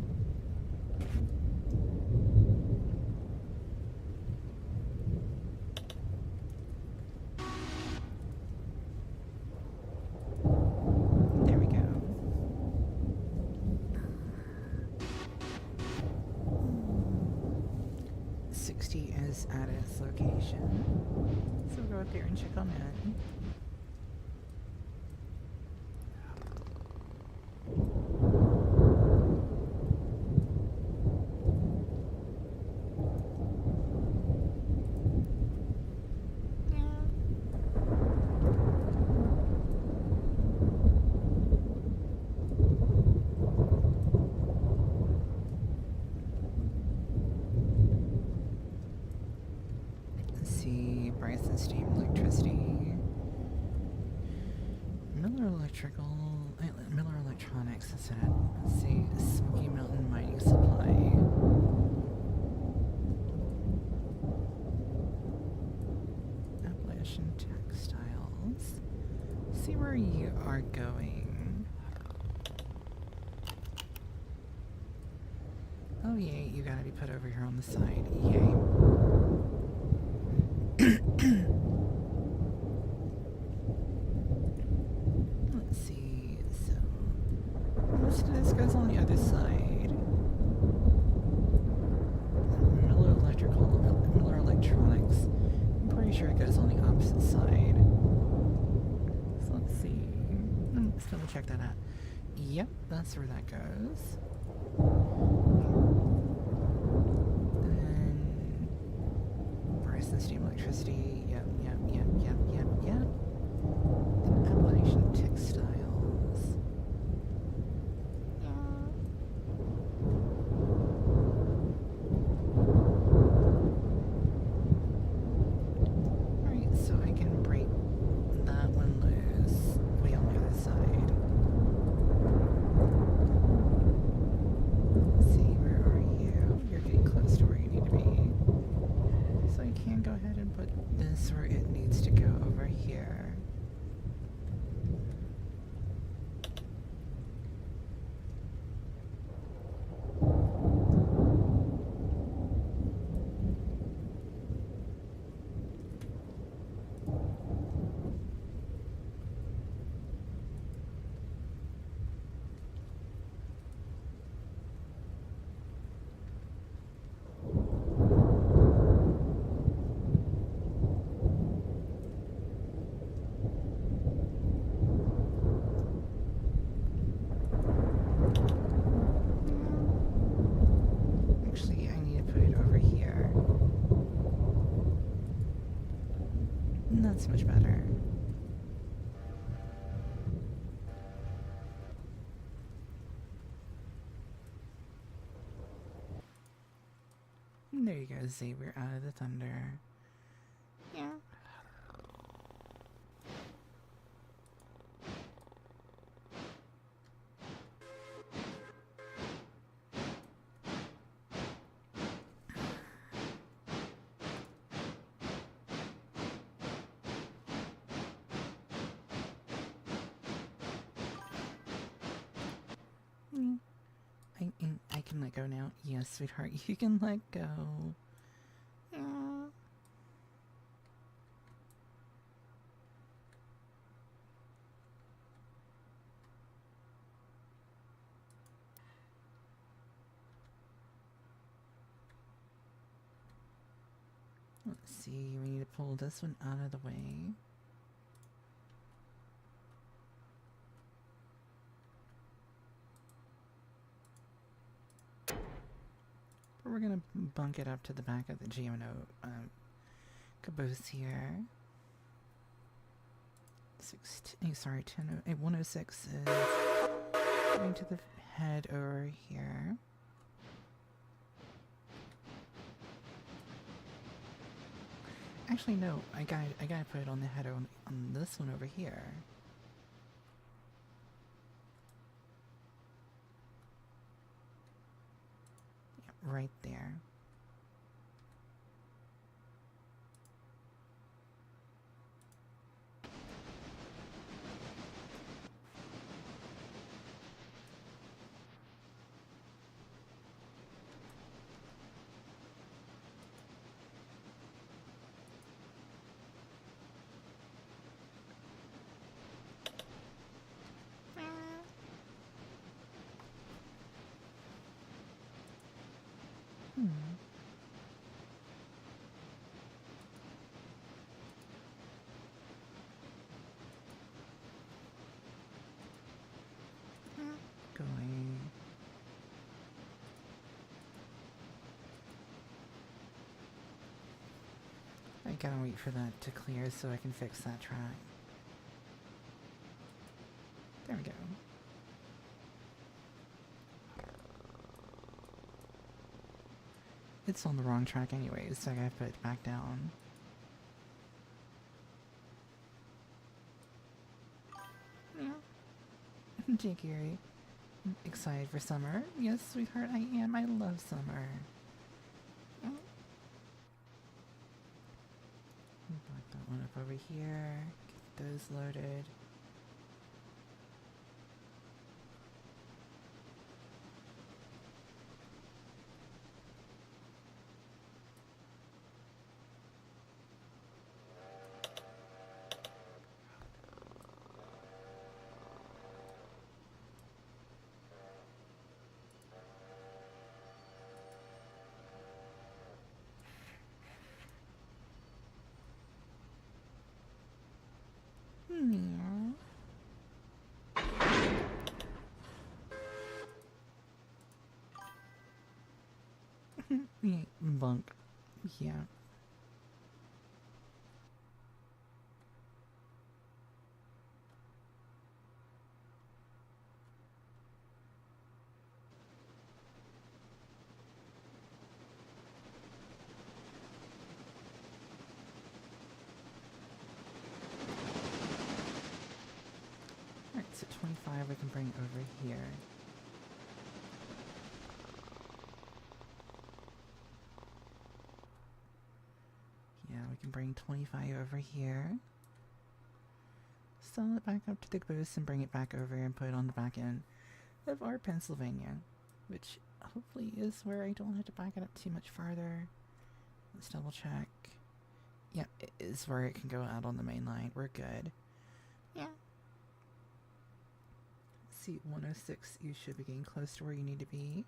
There we go. Is at its location. So we'll go up there and check on that. Steam electricity. Miller Electronics is at, let's see, Smoky Mountain Mining Supply. Appalachian Textiles. See where you are going. Oh yay, you gotta be put over here on the side. Yay. this goes on the other side. Miller Electronics. I'm pretty sure it goes on the opposite side. So let's see. Let's double check that out. Yep, that's where that goes. Then Bryson Steam Electricity. Yep. Then Appalachian Textiles. Alright, so I can break that one loose way on the other side. Let's see, where are you? You're getting close to where you need to be. So I can go ahead and put this where it needs to go over here. Actually, I need to put it over here. That's much better. There you go, Z. We're out of the thunder. Yeah. I can let go now. Yes, sweetheart, you can let go. Let's see, we need to pull this one out of the way. We're gonna bunk it up to the back of the GMO caboose here. 106 is going to the head over here. Actually, no. I gotta put it on the header on this one over here. Yeah, right there. Going. I gotta wait for that to clear so I can fix that track. There we go. It's on the wrong track anyways, so I gotta put it back down. Yeah. Jiggery. Excited for summer? Yes, sweetheart, I am. I love summer. Block that one up over here. Get those loaded. Yeah, bunk. Yeah. Alright, so 25 we can bring over here. Yeah, we can bring 25 over here. Sell it back up to the booth and bring it back over and put it on the back end of our Pennsylvania, which hopefully is where I don't have to back it up too much farther. Let's double check. Yep, it is where it can go out on the main line. We're good. Yeah. See, 106, you should be getting close to where you need to be.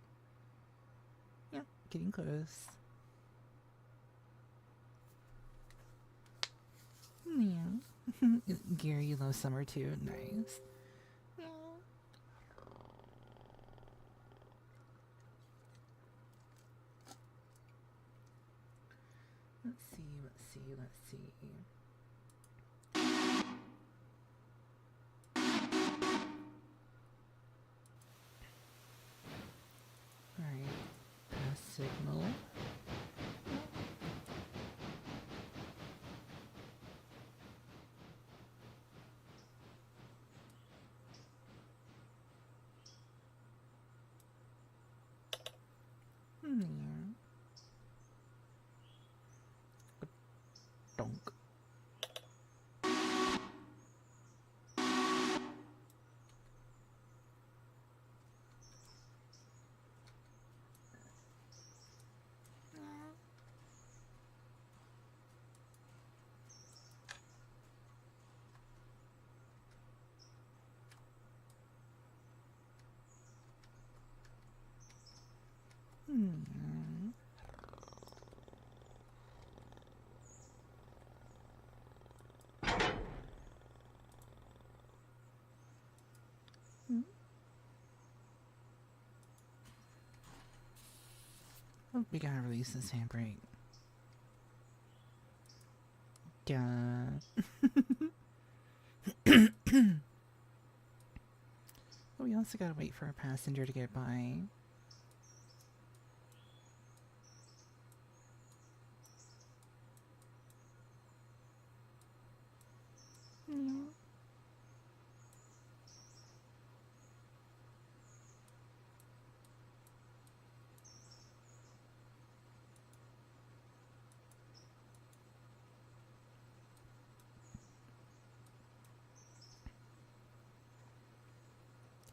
Yeah, getting close. Yeah. Gary, you love summer too. Nice. Yeah. Let's see. Alright. Pass signal. Donk. Oh, we gotta release this handbrake. Yeah. But we also gotta wait for a passenger to get by.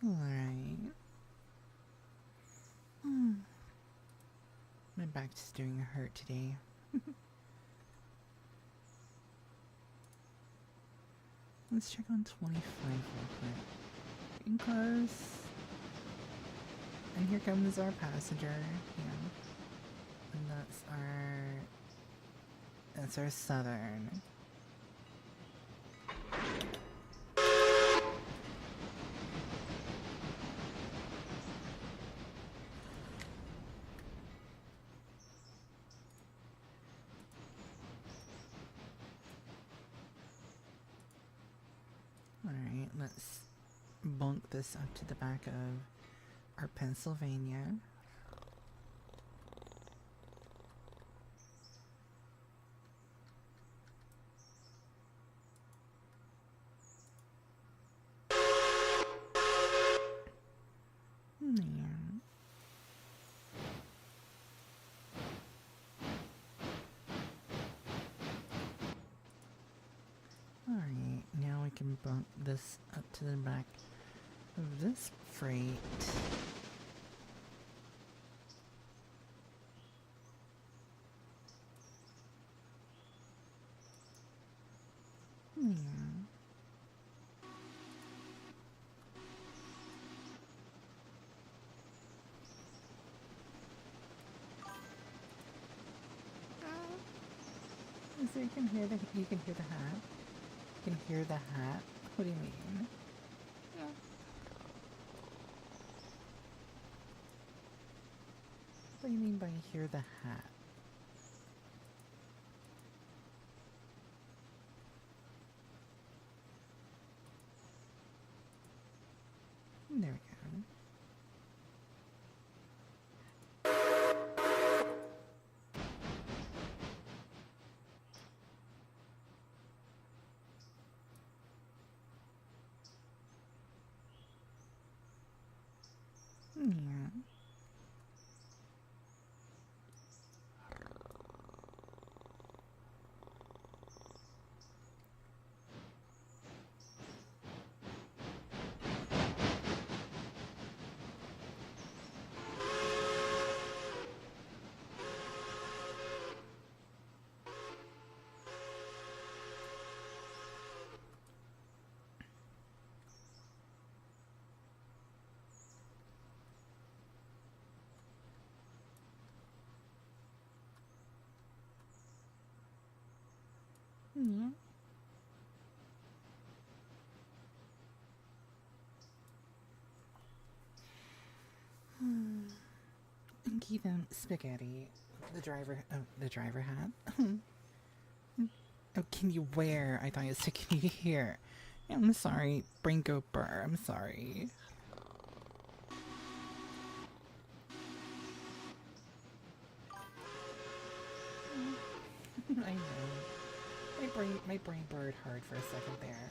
Alright. My back's doing hurt today. Let's check on 25 real quick. Getting close. And here comes our passenger. Yeah. And that's our Southern. Alright, let's bunk this up to the back of our Pennsylvania. Alright, now we can bump this up to the back of this freight. So you can hear the hat. You can hear the hat. What do you mean? Yeah. do you mean by hear the hat? There we go. Yeah. Yeah. And keep him spaghetti. The driver hat. Oh, can you wear? I thought you said can you hear? Yeah, I'm sorry, brain go burr. I'm sorry. I know. My brain burred hard for a second there.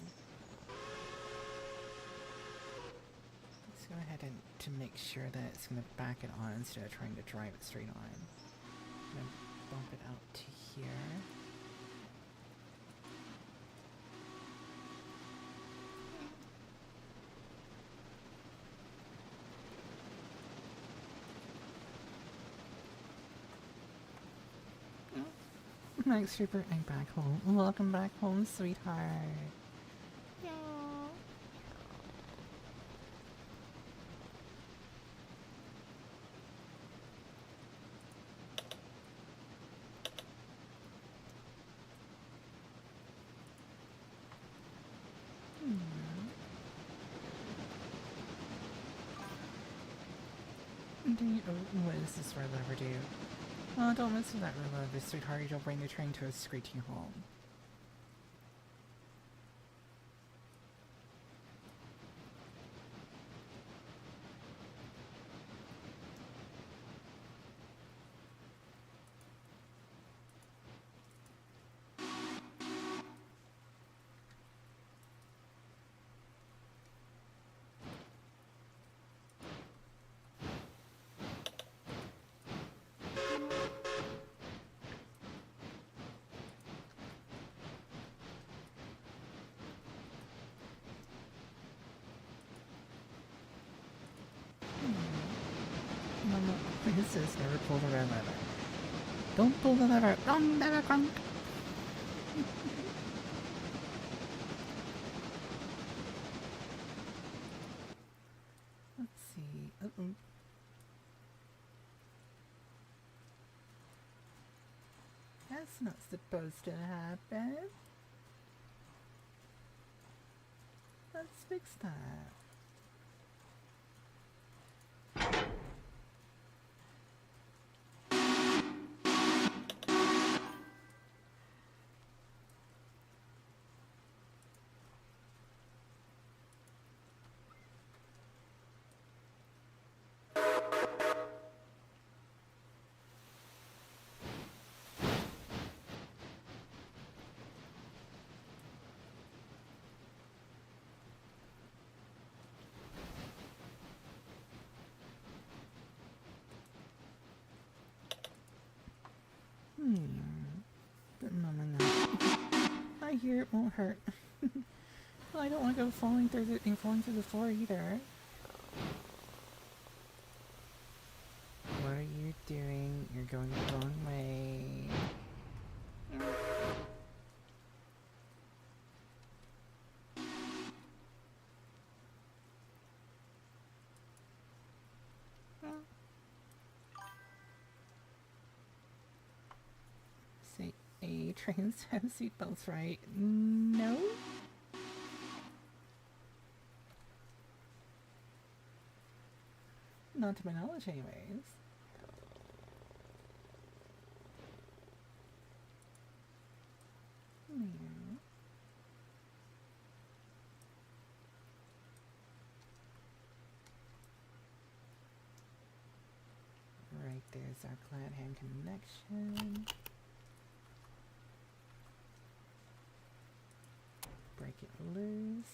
Let's go ahead and to make sure that it's gonna back it on instead of trying to drive it straight on. I'm gonna bump it out to here. Max Trooper, I'm back home. Welcome back home, sweetheart. Yeah. What does this red lever do? Oh, don't mess with that red lever, sweetheart. You'll bring the train to a screeching halt. Mama, this is never pull the red lever. Don't pull the lever. Wrong lever, crunk. Let's see. Uh-oh. That's not supposed to happen. Let's fix that. But Mama, no. I hear it won't hurt. Well, I don't want to go falling through the floor either. What are you doing? You're going the wrong way. Say A, trains have seatbelts, right? No? Not to my knowledge, anyways. There. Right there's our glad hand connection. Break it loose.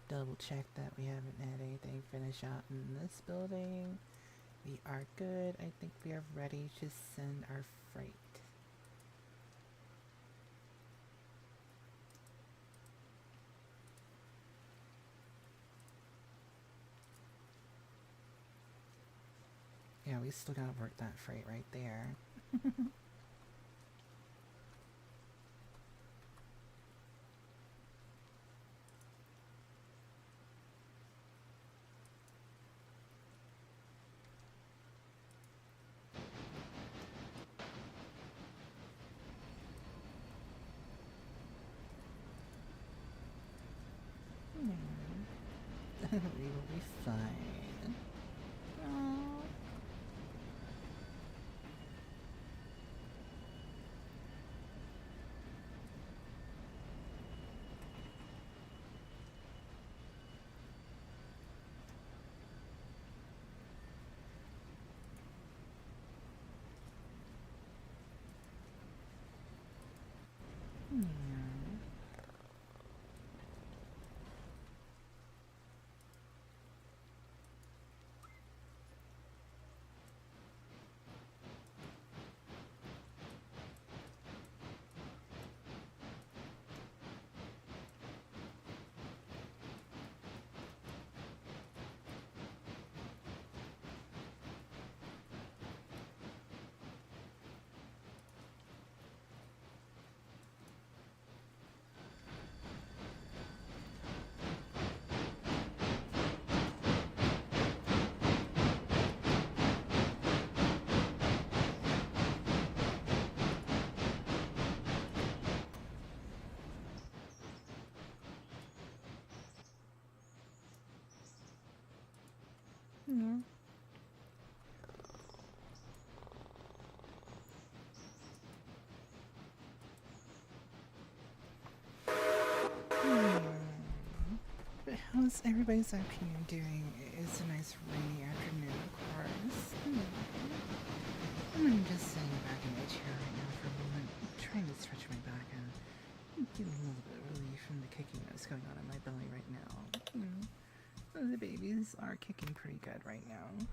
Double check that we haven't had anything finish out in this building. We are good. I think we are ready to send our freight. Yeah, we still gotta work that freight right there. We will be fine. Aww. Yeah. Yeah. But how's everybody's afternoon doing? It's a nice rainy afternoon, of course. I'm just sitting back in my chair right now for a moment, trying to stretch my back and get a little bit of relief from the kicking that's going on in my belly right now. The babies are kicking pretty good right now.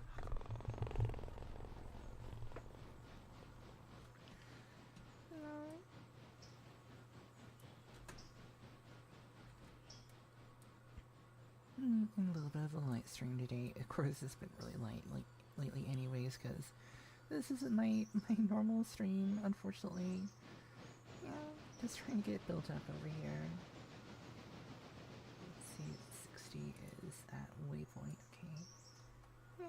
A little bit of a light stream today. Of course, it's been really light lately anyways, because this isn't my normal stream, unfortunately. Yeah, just trying to get built up over here. Let's see, 60 is at waypoint, okay. Yeah.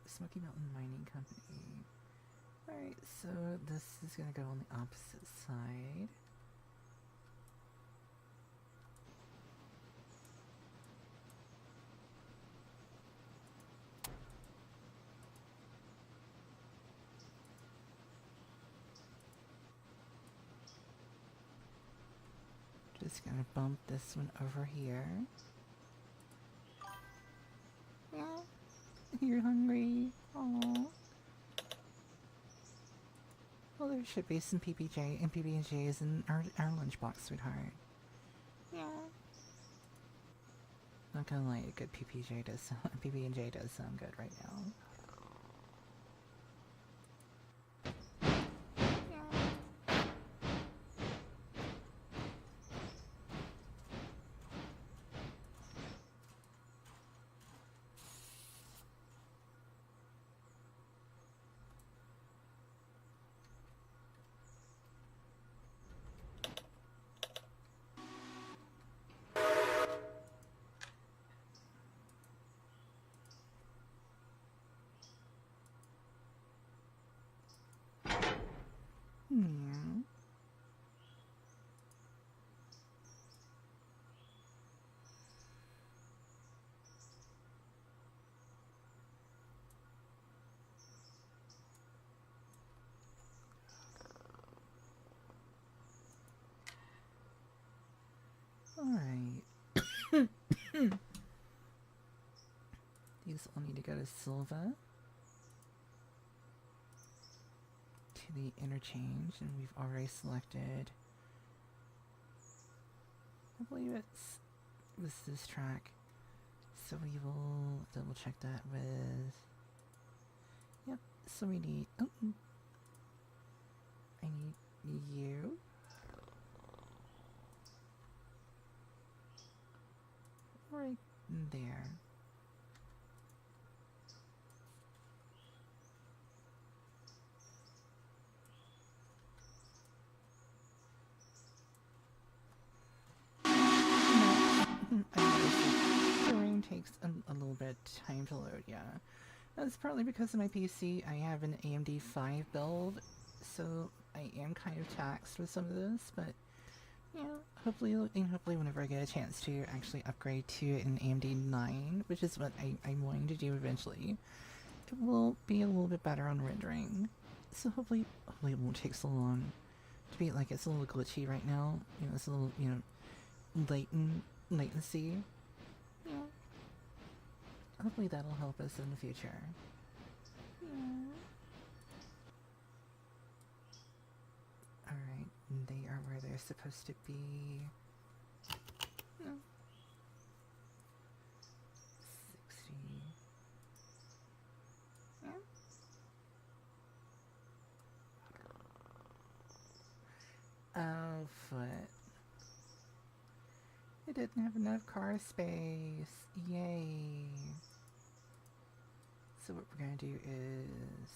Smoky Mountain Mining Company. Alright, so this is gonna go on the opposite side. Just gonna bump this one over here. Yeah. You're hungry? Aww. Well, there should be some PB&Js in our lunchbox, sweetheart. Yeah. Not gonna lie, a good PB&J does sound good right now. Alright. These all need to go to Silva. To the interchange, and we've already selected. I believe it was this track. So we will double check that with. Yep, so we need. Oh, I need you. Right there. The rain takes a little bit of time to load, yeah. That's partly because of my PC. I have an AMD 5 build, so I am kind of taxed with some of this, but yeah, hopefully whenever I get a chance to actually upgrade to an AMD 9, which is what I'm wanting to do eventually, it will be a little bit better on rendering. So hopefully it won't take so long to be like, it's a little glitchy right now. You know, it's a little, you know, latency. Yeah. Hopefully that'll help us in the future. Yeah. Alright, they are where they're supposed to be. No. 60. Yeah. Oh, foot. It didn't have enough car space. Yay. So what we're gonna do is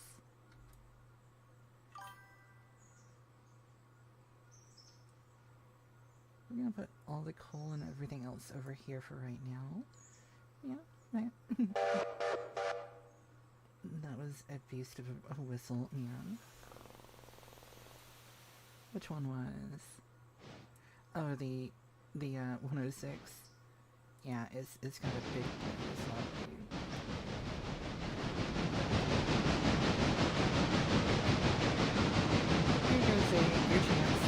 we're gonna put all the coal and everything else over here for right now. Yeah, right. That was a beast of a whistle, yeah. Which one was? Oh, the 106. Yeah, it's got a big whistle. Here goes your chance.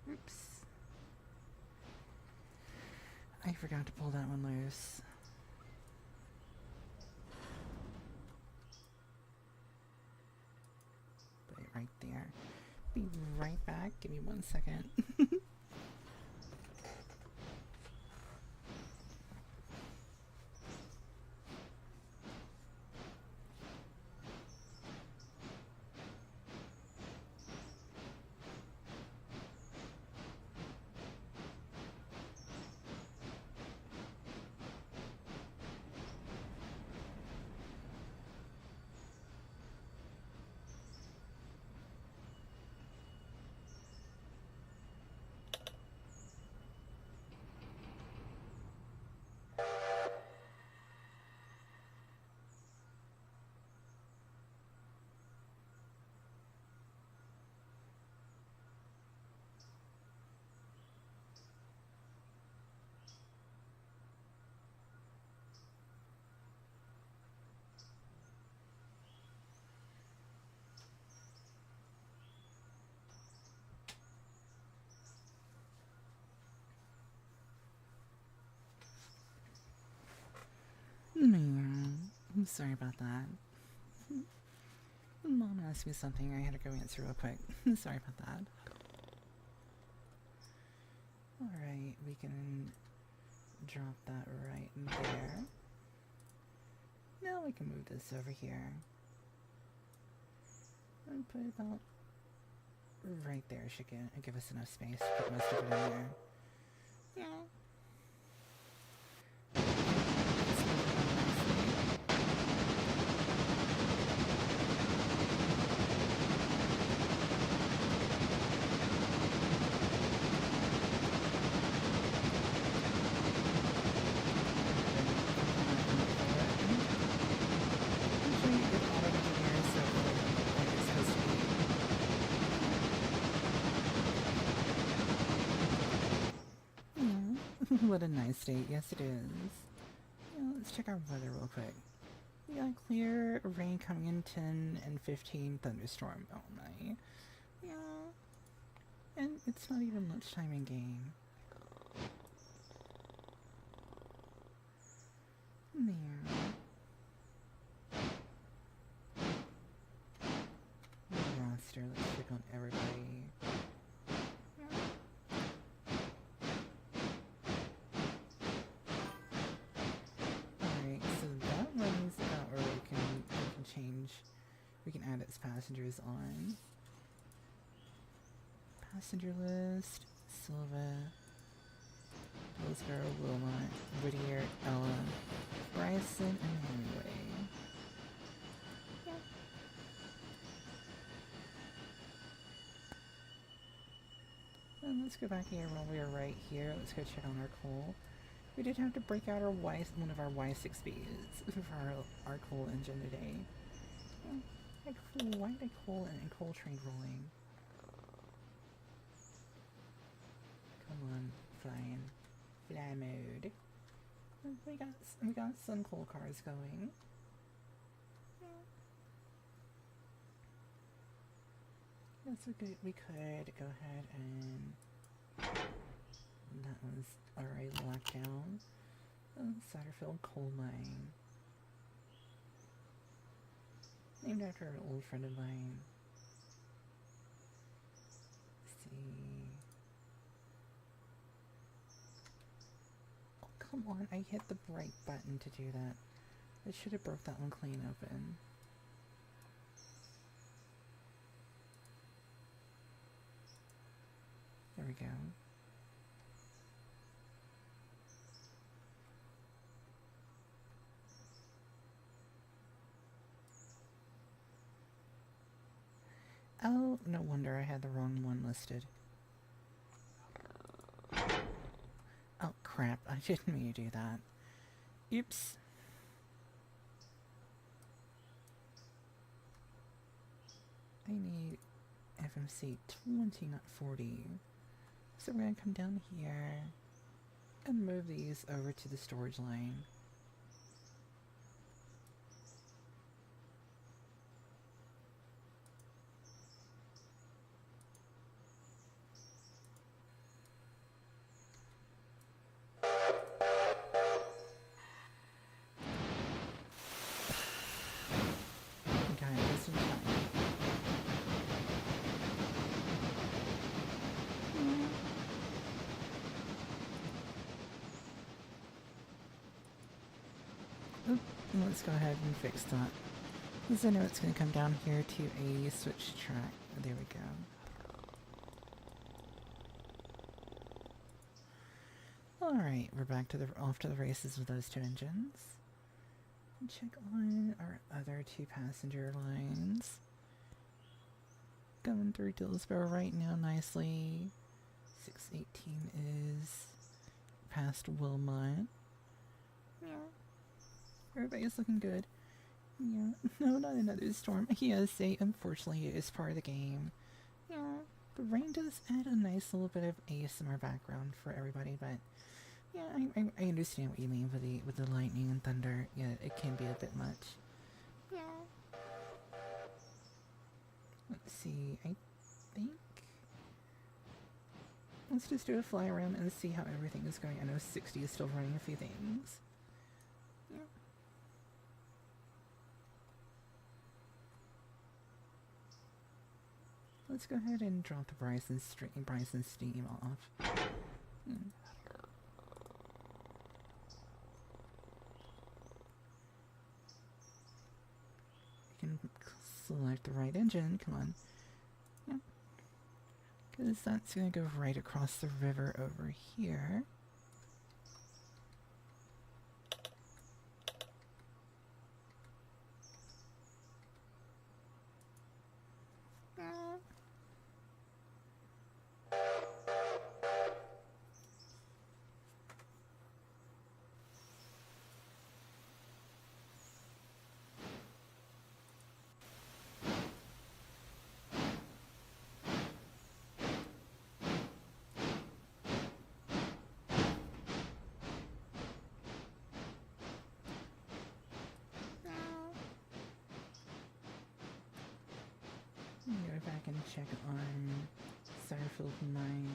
Oops. I forgot to pull that one loose. Put it right there. Be right back. Give me 1 second. I'm sorry about that. Mom asked me something. I had to go answer real quick. Sorry about that. Alright, we can drop that right in there. Now we can move this over here. And put it about right there. Should give us enough space to put most of it in there. Yeah. What a nice day. Yes, it is. Yeah, let's check our weather real quick. We got clear, rain coming in 10 and 15, thunderstorm all night. Yeah. And it's not even lunchtime in game. There. Roster, let's check on everybody. Alright, so that one's about where we can change. We can add its passengers on. Passenger list, Silva, Hillsborough, Wilmot, Whittier, Ella, Bryson, and Hemingway. Yeah. And let's go back here while we are right here. Let's go check on our coal. We did have to break out one of our Y6Bs for our coal engine today. Yeah. Why did coal and coal train rolling? Come on, flying. Fly mode. We got some coal cars going. Yeah. Yes, we could go ahead and that was already locked down. Satterfield Coal Mine. Named after an old friend of mine. Let's see. Come on, I hit the right button to do that. I should have broke that one clean open. There we go. Oh, no wonder I had the wrong one listed. Oh crap, I didn't mean to do that. Oops. I need FMC 20, not 40. So we're gonna come down here and move these over to the storage line. Let's go ahead and fix that. Because I know it's going to come down here to a switch track. There we go. Alright, we're back to off to the races with those two engines. And check on our other two passenger lines. Going through Dillsborough right now nicely. 618 is past Wilmot. Yeah. Everybody's looking good. Yeah. No, not another storm. Yes, unfortunately it is part of the game. Yeah. The rain does add a nice little bit of ASMR background for everybody, but yeah, I understand what you mean with the lightning and thunder. Yeah, it can be a bit much. Yeah. Let's see, I think let's just do a fly around and see how everything is going. I know 60 is still running a few things. Yeah. Let's go ahead and drop the Bryson steam off. You can select the right engine, come on. Yeah. Because that's going to go right across the river over here. Let me go back and check on Starfield 9.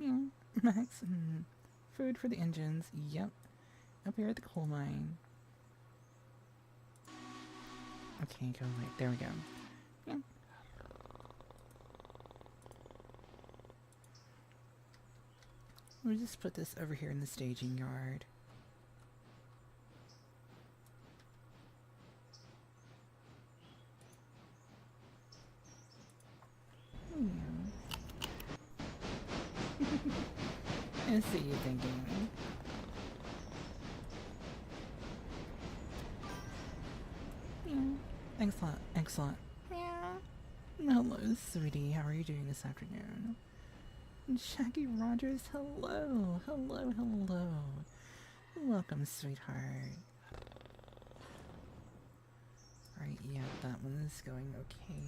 Yeah, Max. Food for the engines. Yep. Up here at the coal mine. Okay, go right. There we go. Yeah. We'll just put this over here in the staging yard. I see you thinking. Excellent, excellent. Hello, sweetie. How are you doing this afternoon? Shaggy Rogers, hello, hello, hello. Welcome, sweetheart. Alright, yeah, that one's going okay.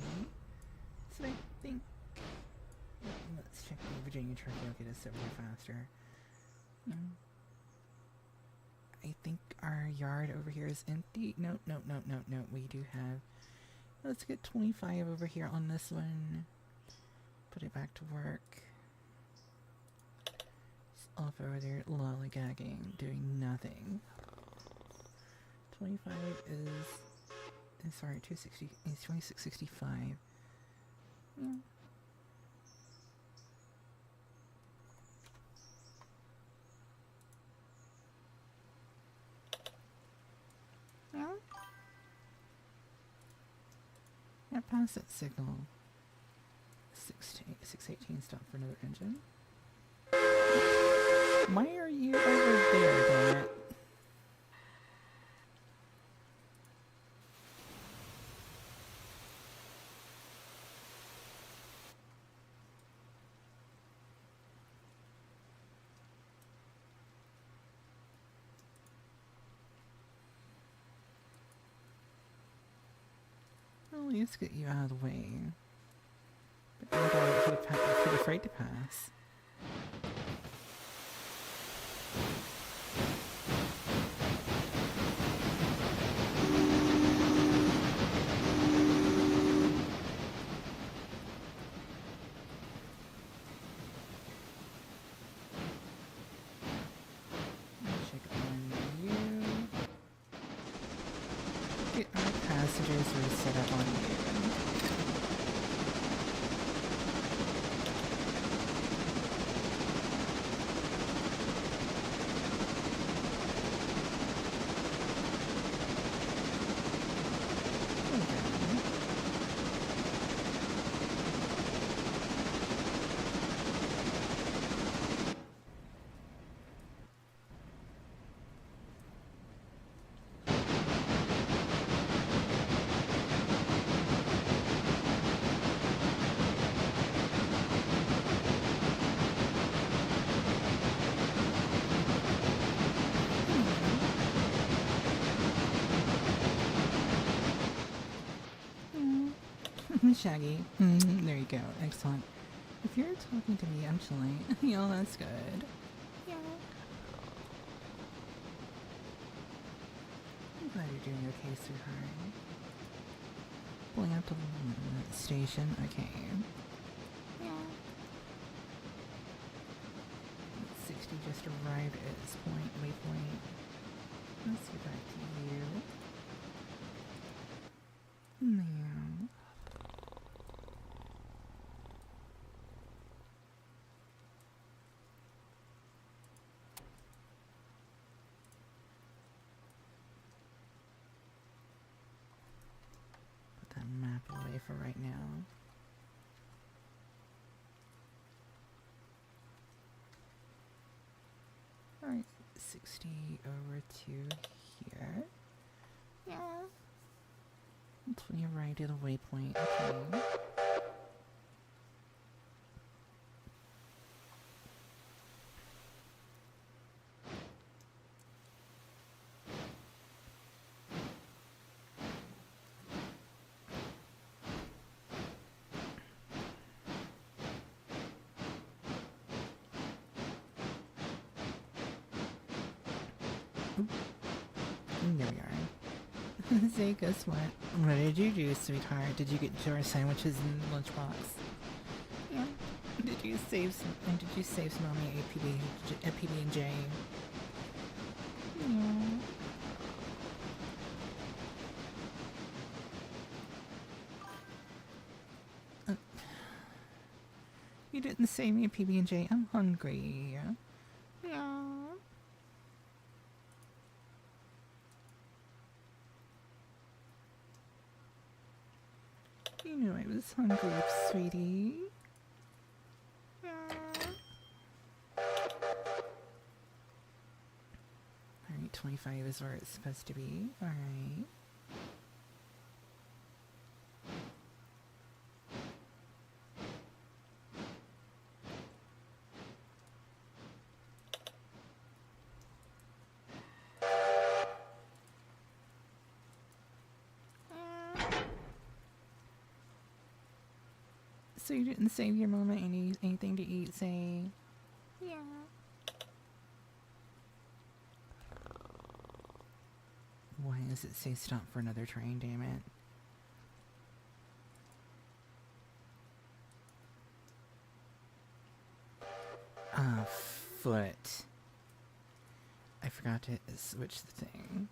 So I think... Let's check the Virginia truck. It'll get us over here faster. I think our yard over here is empty. No. We do have... Let's get 25 over here on this one. Put it back to work. It's off over there lollygagging, doing nothing. 25 is... Sorry, 260... It's 2665. Yeah. Yeah, pass that signal. 618, stop for another engine. Why are you over there, damn it? Well, let's get you out of the way. But you're too afraid to pass. Check on you. Get our passengers reset up on you. Shaggy. There you go. Excellent. If you're talking to me, I'm chilling. Yeah, that's good. Yeah. I'm glad you're doing okay, sweetheart. Pulling up to the station. Okay. Yeah. 60 just arrived at this point. Waypoint. Let's get back to you. Yeah. Map away for right now. Alright, 60 over to here. Yeah. Until you arrive at the waypoint. Okay. There we are. Say, guess what? What did you do, sweetheart? Did you get your sandwiches in the lunchbox? Yeah. Did you save Snepmommy a PB&J? Yeah. You didn't save me a PB&J. I'm hungry. Yeah. You knew I was hungry, sweetie. Yeah. Alright, 25 is where it's supposed to be. Alright. So you didn't save your mama anything to eat, say? Yeah. Why does it say stop for another train, damn it? Ah, foot. I forgot to switch the thing.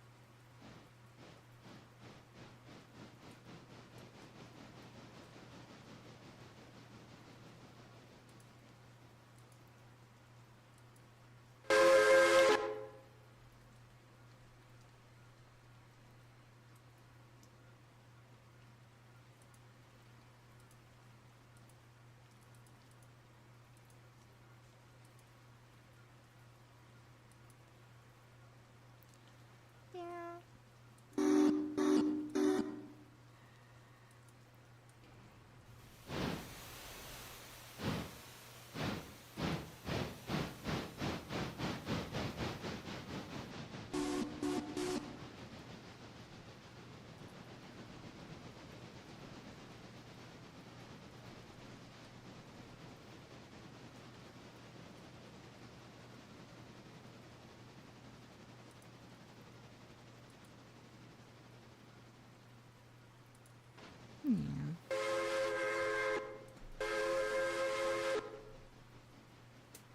Yeah.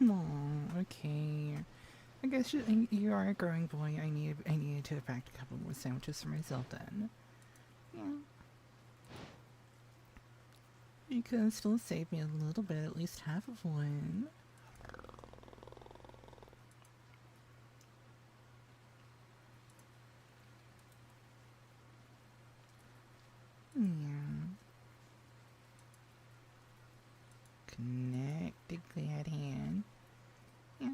Aw, okay. I guess you are a growing boy. I needed to pack a couple more sandwiches for myself then. Yeah. You could still save me a little bit, at least half of one. Yeah. Connect the glad hand. Yeah.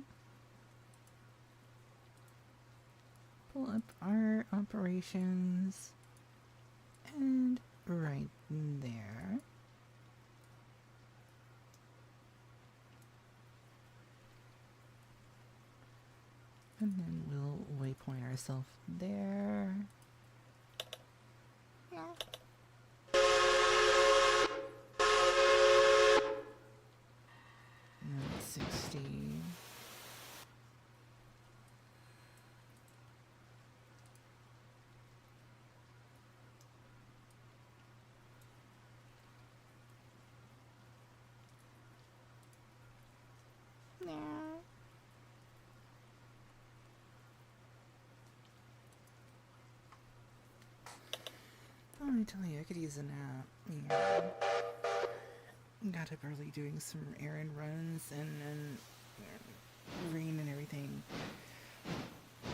Pull up our operations. And right there. And then we'll waypoint ourselves there. Yeah. And 60. Yeah. Let me tell you, I could use a nap. Yeah. Got up early doing some errand runs and rain and everything.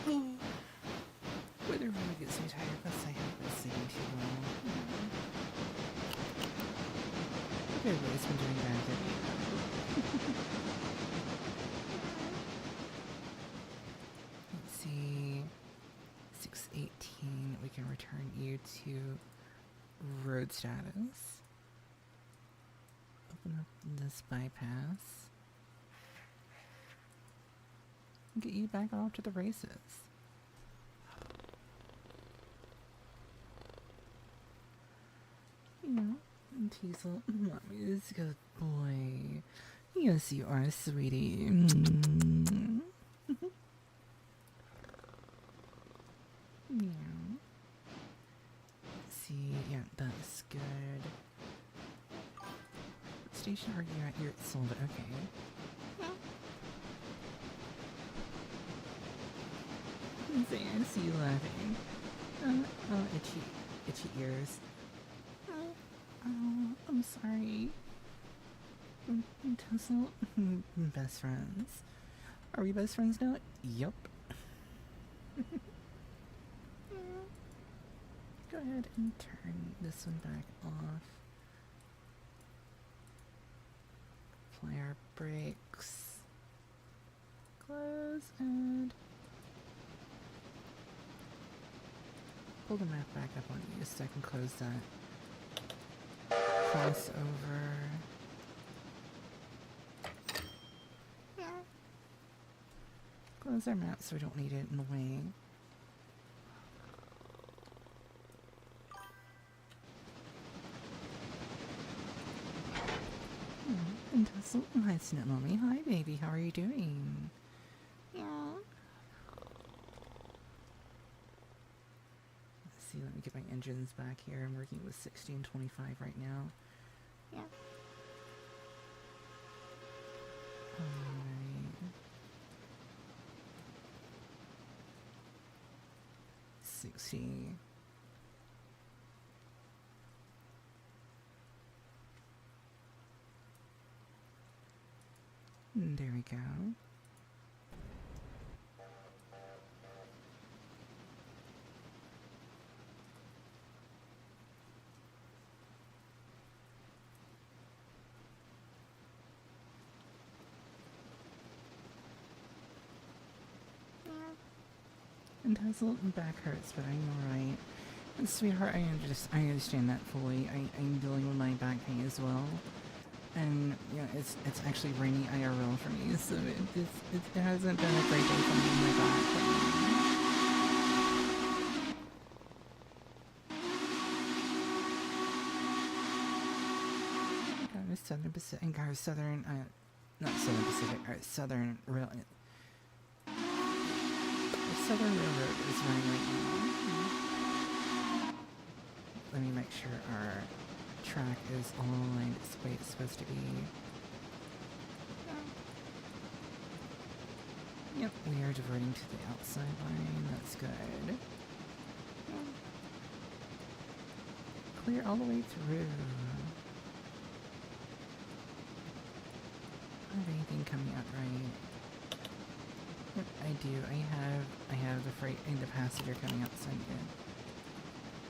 Weather really gets me tired, plus I haven't been sleeping too well. Hope everybody's been doing that. Let's see. 618, we can return you to road status. Open up this bypass. Get you back off to the races. You know, Teasel, Mommy's a good boy. Yes, you are, sweetie. Yeah. See, yeah, that's good. What station are you at? You're at Silver, okay. I see you laughing. Oh, itchy ears. Oh, I'm sorry. Tussle. Best friends. Are we best friends now? Yup. Go ahead and turn this one back off. Apply our brakes. Close and pull the map back up on you so I can close that. Cross over. Close our map so we don't need it in the way. And Tussle. Hi, Snepmommy. Hi, baby. How are you doing? Yeah. Let's see. Let me get my engines back here. I'm working with 1625 right now. Yeah. Alright. 60. There we go. And Tussle, back hurts, but I'm alright. And sweetheart, I understand that fully. I'm dealing with my back pain as well. And yeah, it's actually rainy IRL for me, so it hasn't been a great day for me in my back. Southern Pacific, and our Southern, not Southern Pacific, our Southern Rail, Southern Railroad is running right now. Let me make sure our track is all aligned the way it's supposed to be. Yep, we are diverting to the outside line, that's good. Clear all the way through. Have anything coming up right? Yep, I do. I have the freight and the passenger coming up, so I need to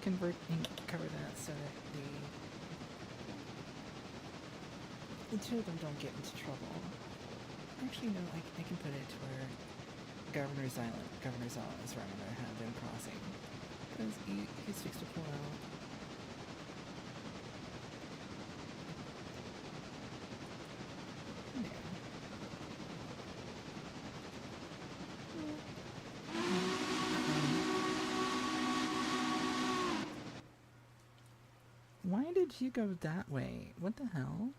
convert and cover that so that the two of them don't get into trouble. Actually, no, I can put it to where Governor's Island is where I'm going to have them crossing, because he's fixed to pull out. Why did you go that way? What the hell?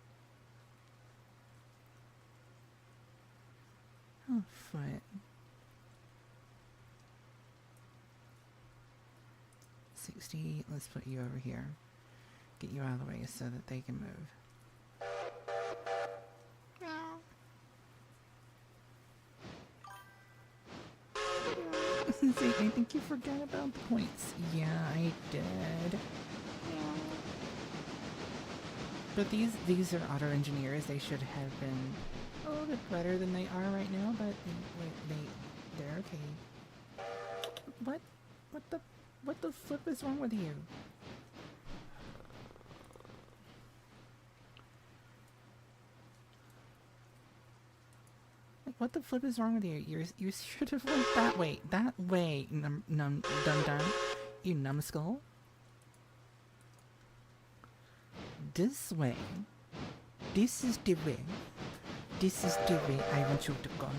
Oh, foot. 60, let's put you over here. Get you out of the way so that they can move. See, I think you forgot about the points. Yeah, I did. But these are auto engineers. They should have been a little bit better than they are right now. But they're okay. What the flip is wrong with you? What the flip is wrong with you? You should have went that way. That way, dum you numbskull. This way. This is the way. This is the way I want you to go.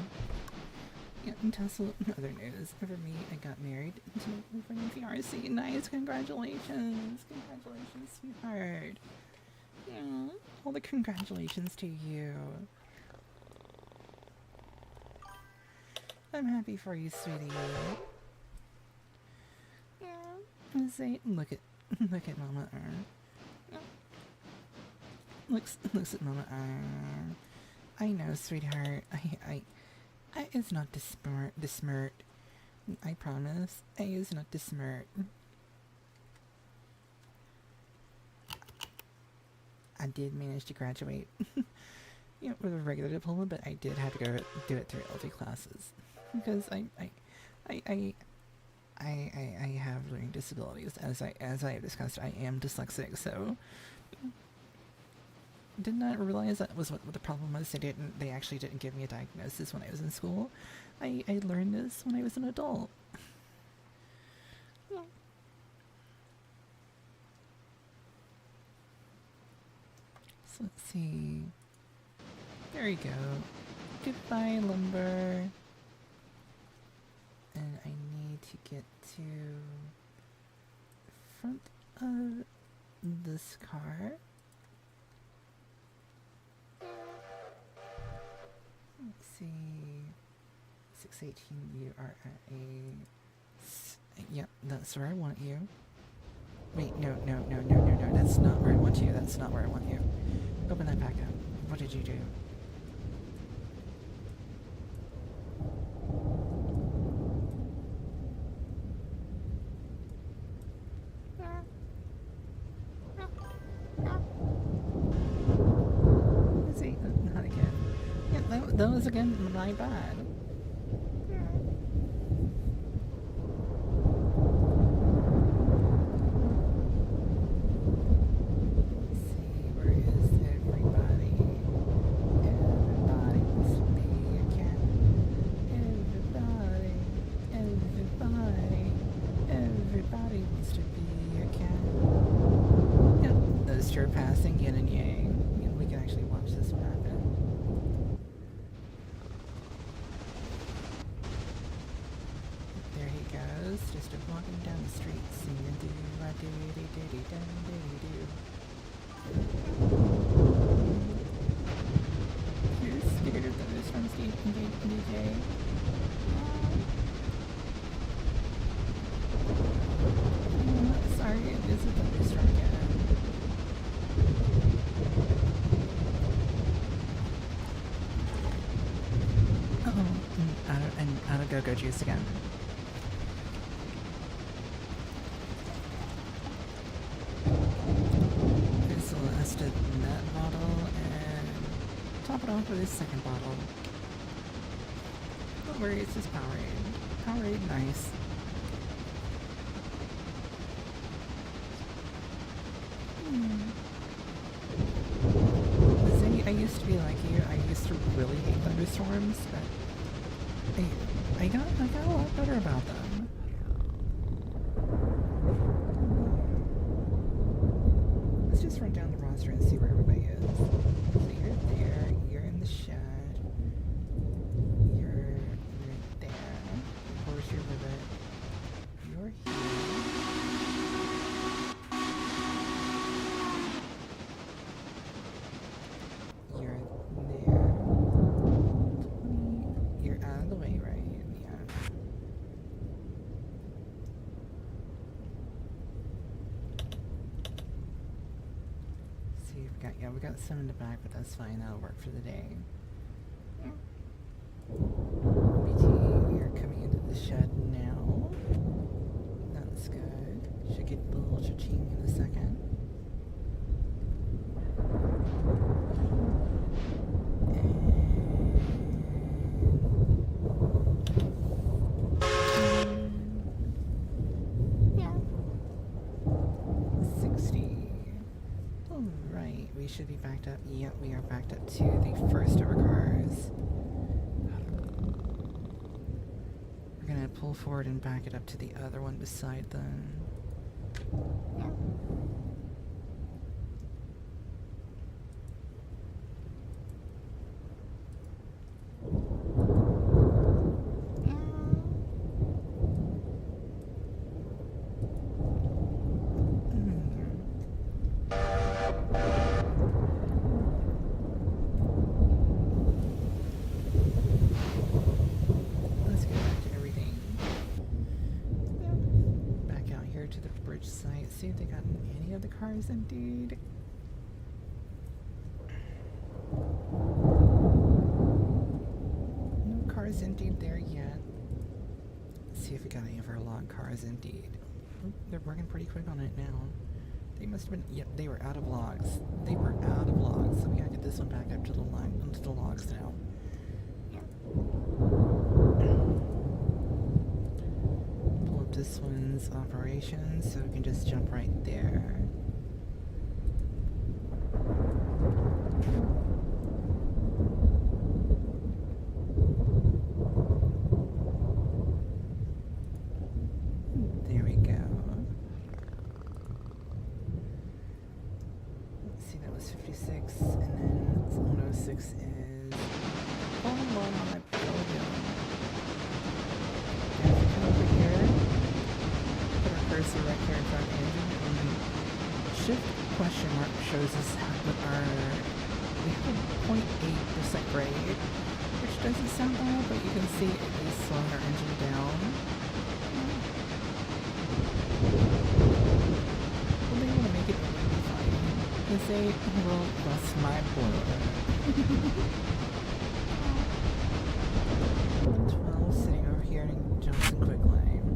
Yeah, and Tussle, other news. For me, I got married to my friend fiancé. Nice, congratulations. Congratulations, sweetheart. Yeah, all the congratulations to you. I'm happy for you, sweetie. Yeah. Say, look at Mama R. Looks at Mama R. I know, sweetheart. I is not dismert. I promise. I is not dismert. I did manage to graduate, with a regular diploma, but I did have to go do it through LD classes because I have learning disabilities, as I have discussed. I am dyslexic, so did not realize that was what the problem was. They actually didn't give me a diagnosis when I was in school. I learned this when I was an adult. So let's see. There you go. Goodbye, lumber. And I need to get to the front of this car. Let's see. 618, you are at a... Yep, that's where I want you. Wait, no, that's not where I want you. That's not where I want you. Open that back up. What did you do? See, not again. Yeah, that was again my bad. Passing yin and yang. We can actually watch this happen. There he goes, just walking down the street, singing do a do dee dee dee dum dee doo. You're scared of thunderstorms, DJ. Sorry, it is a thunderstorm again. Out of go-go juice again. Here's the last of that bottle, and top it off with his second bottle. Don't worry, it's just Powerade. Powerade, nice. See, I used to be like you. I used to really hate thunderstorms, but I got a lot better about them. Let's just run down the roster and see where everybody is. So you're there, you're in the shed, you're right there, of course you're with it, you're here. We got some in the back, but that's fine. That'll work for the day. BT, you're coming into the shed now. That's good. Should get the little cha-ching in a second. We should be backed up. Yep, we are backed up to the first of our cars. We're gonna pull forward and back it up to the other one beside them. cars indeed. No cars indeed there yet. Let's see if we got any of our log cars indeed. Oh, they're working pretty quick on it now. They must have been, yep, they were out of logs. They were out of logs, so we gotta get this one back up to the line, onto the logs now. Pull up this one's operations, so we can just jump right there. There we go. Let's see, that was 56, and then 106 is all along on that podium. And if we come over here, put our cursor right here in front of the engine, and shift question mark shows us what we have a 0.8% grade, which doesn't sound bad, but you can see it is slowing our engine down. Well, they want to make it really fine. They say, well, bust my blower. 112 sitting over here in Johnson Quicklime.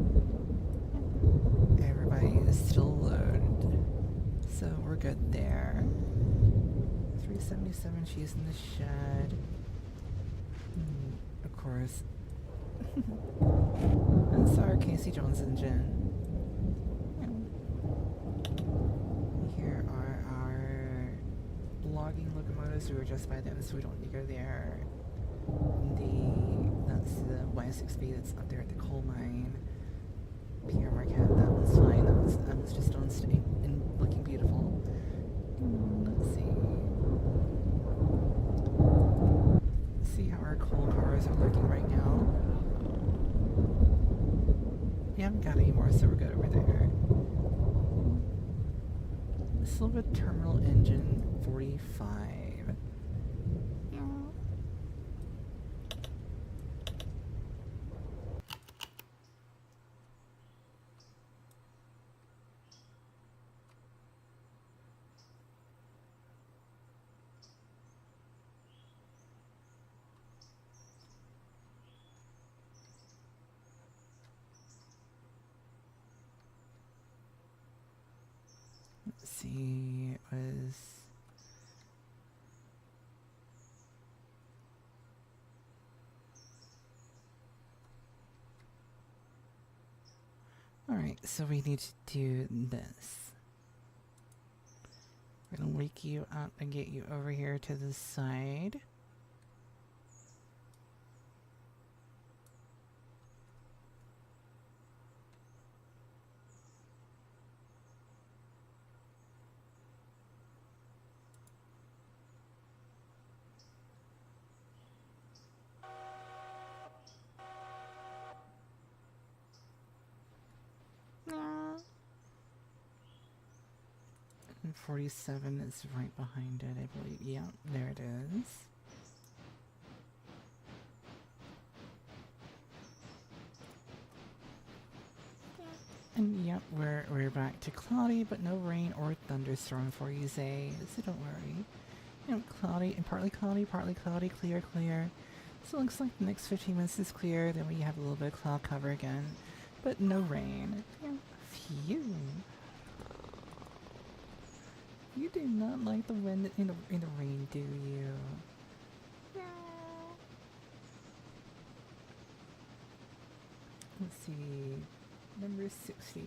Everybody is still loaded, so we're good there. 377, she's in the shed. Of course. That's our Casey Jones engine. Here are our logging locomotives. We were just by them, so we don't need to go there. That's the Y6B that's up there at the coal mine. Pierre Marquette, that one's fine. That was just on state and looking beautiful. Let's see. See how our coal cars are looking right now. We haven't got any more, so we're good over there. Silver Terminal Engine 45. Let's see, it was... Alright, so we need to do this. We're gonna wake you up and get you over here to the side. And 47 is right behind it, I believe. Yeah, there it is. And yep, we're back to cloudy, but no rain or thunderstorm for you, Zay, so don't worry. You know, cloudy and partly cloudy, clear, clear. So it looks like the next 15 minutes is clear, then we have a little bit of cloud cover again, but no rain. Yeah, phew. You do not like the wind in the rain, do you? No. Let's see. Number 60.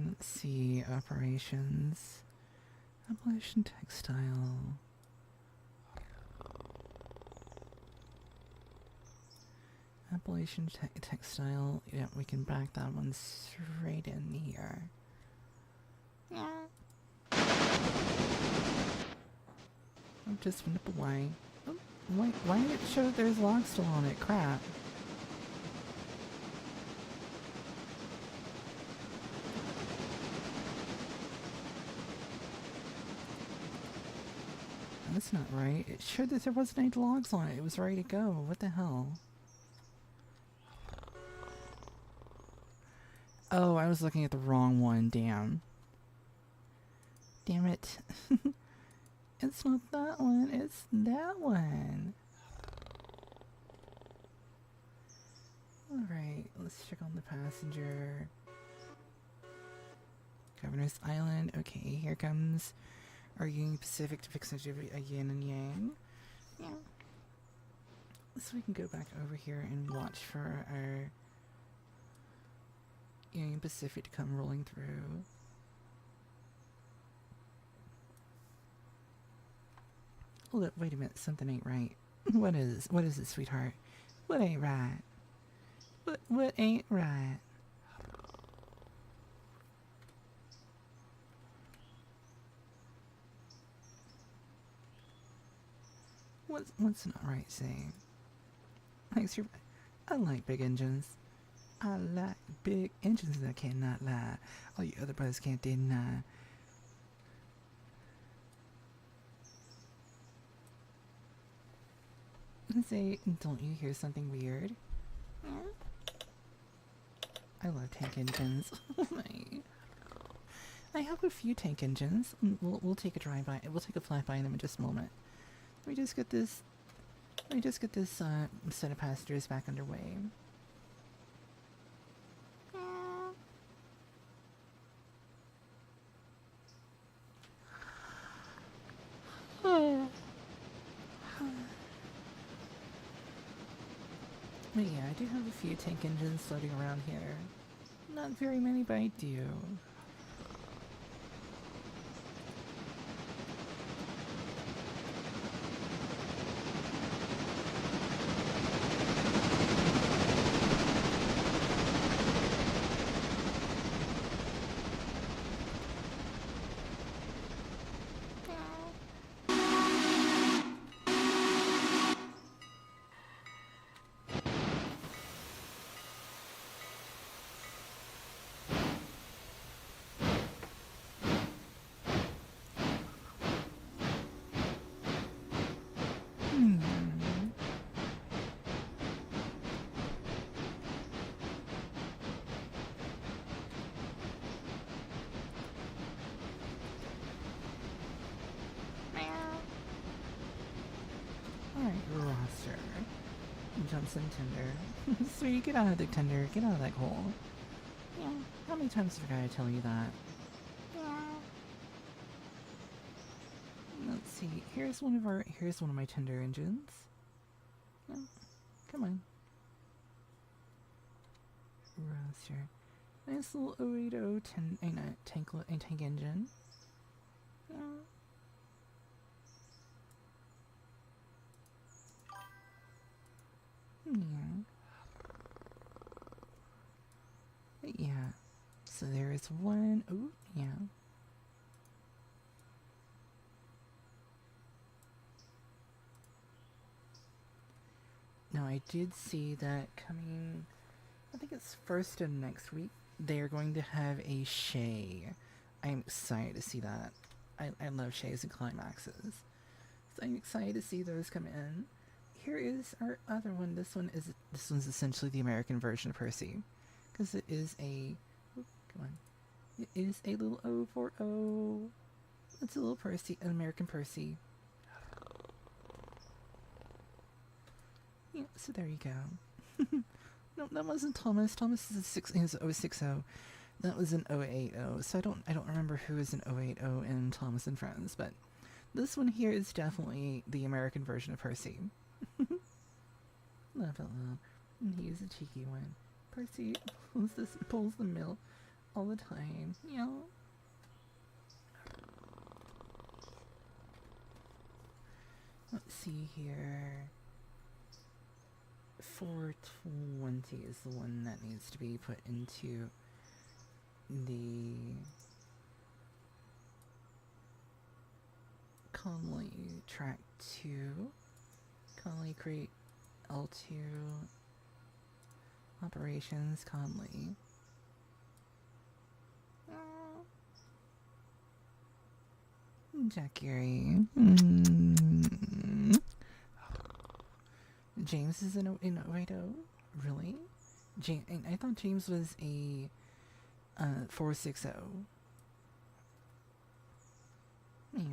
Let's see, operations, Appalachian Textile, Textile, yeah, we can back that one straight in here. Yeah. Just nip away. Oh, why did it show that there's logs still on it? Crap. That's not right. It showed that there wasn't any logs on it. It was ready to go. What the hell? Oh, I was looking at the wrong one. Damn. Damn it. It's not that one. It's that one. Alright, let's check on the passenger. Governor's Island. Okay, here comes our Union Pacific to fix a yin and yang. Yeah. So we can go back over here and watch for our Union Pacific to come rolling through. Hold up, wait a minute, something ain't right. What is it, sweetheart? What ain't right? What ain't right? What's not right saying? I like big engines. I like big engines, I cannot lie. All you other brothers can't deny. Say, don't you hear something weird? I love tank engines. I have a few tank engines. We'll take a drive by. We'll take a fly by them in just a moment. Let me just get this set of passengers back underway. But yeah, I do have a few tank engines floating around here. Not very many, but I do. Roster. Jumps in tender. Sweetie, get out of the tender. Get out of that hole. Yeah. How many times have I gotta tell you that? Yeah. Let's see. Here's one of my tender engines. Oh, come on. Roster. Nice little 080 tank engine. Yeah. Yeah. So there is one. Oh, yeah. Now I did see that coming, I think it's first of next week, they are going to have a Shay. I'm excited to see that. I love Shays and Climaxes. So I'm excited to see those come in. Here is our other one. This one's essentially the American version of Percy, because it is a, come on, it is a little 040. It's a little Percy, an American Percy. Yeah, so there you go. No, that wasn't Thomas. Thomas is a 060. That was an 080. So I don't remember who is an 080 in Thomas and Friends, but this one here is definitely the American version of Percy. Laugh out loud. He's a cheeky one. Percy pulls the mill all the time. You know? Let's see here. 420 is the one that needs to be put into the Conley track 2. Conley create L2. Operations Conley. Jack Gary. James is in Oedo? Really? I thought James was a 460. Yeah.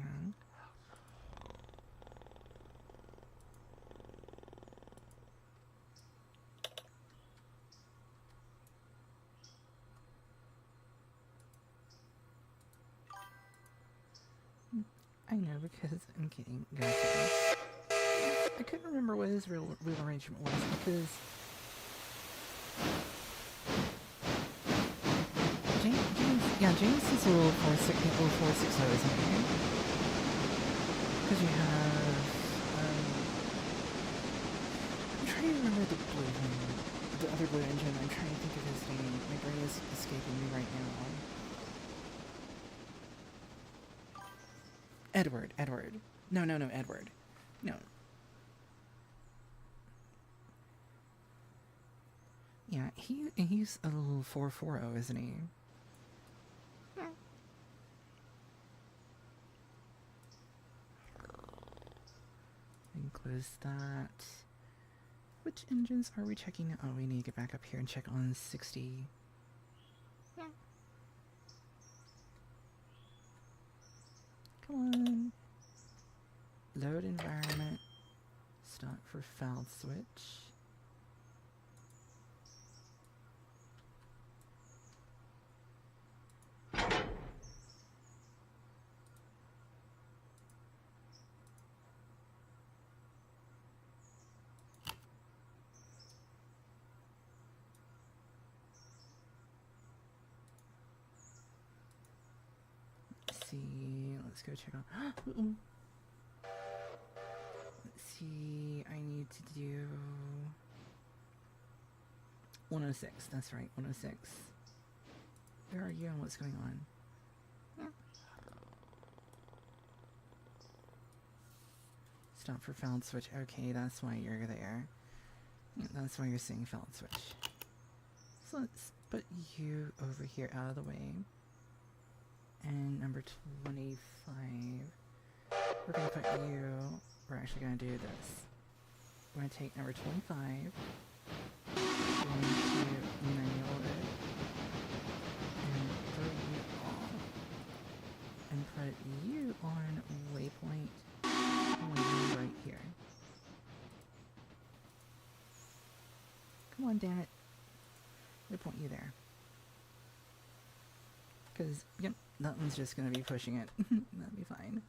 I know because I'm kidding. I couldn't remember what his real arrangement was because James is a little 460, isn't he? Because you have I'm trying to remember the other blue engine. I'm trying to think of his name. My brain is escaping me right now. Edward. No, Edward. No. Yeah, he's a little 440, isn't he? Yeah. And close that. Which engines are we checking? Oh, we need to get back up here and check on 60. Yeah. Come on. Load environment. Stop for foul switch. Let's go check on. Let's see. I need to do 106. That's right, 106. Where are you and what's going on? Yeah. Stop for fouled switch. Okay, that's why you're there. Yeah, that's why you're seeing fouled switch. So let's put you over here out of the way. And number 25, we're going to put you, we're actually going to do this. We're going to take number 25, we're going to manual it, and throw you off, and put you on waypoint 1 right here. Come on, damn it. Waypoint you there. Because, yep, that one's just going to be pushing it. That'll be fine.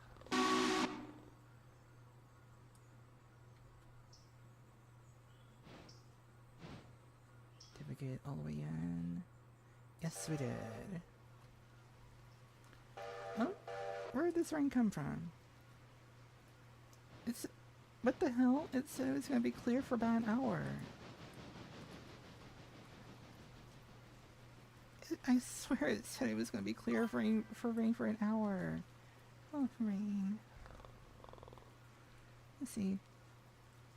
Did we get all the way in? Yes, we did. Oh, where did this rain come from? It's... What the hell? It said it was going to be clear for about an hour. I swear it said it was going to be clear for rain for an hour. Oh, rain. Let's see.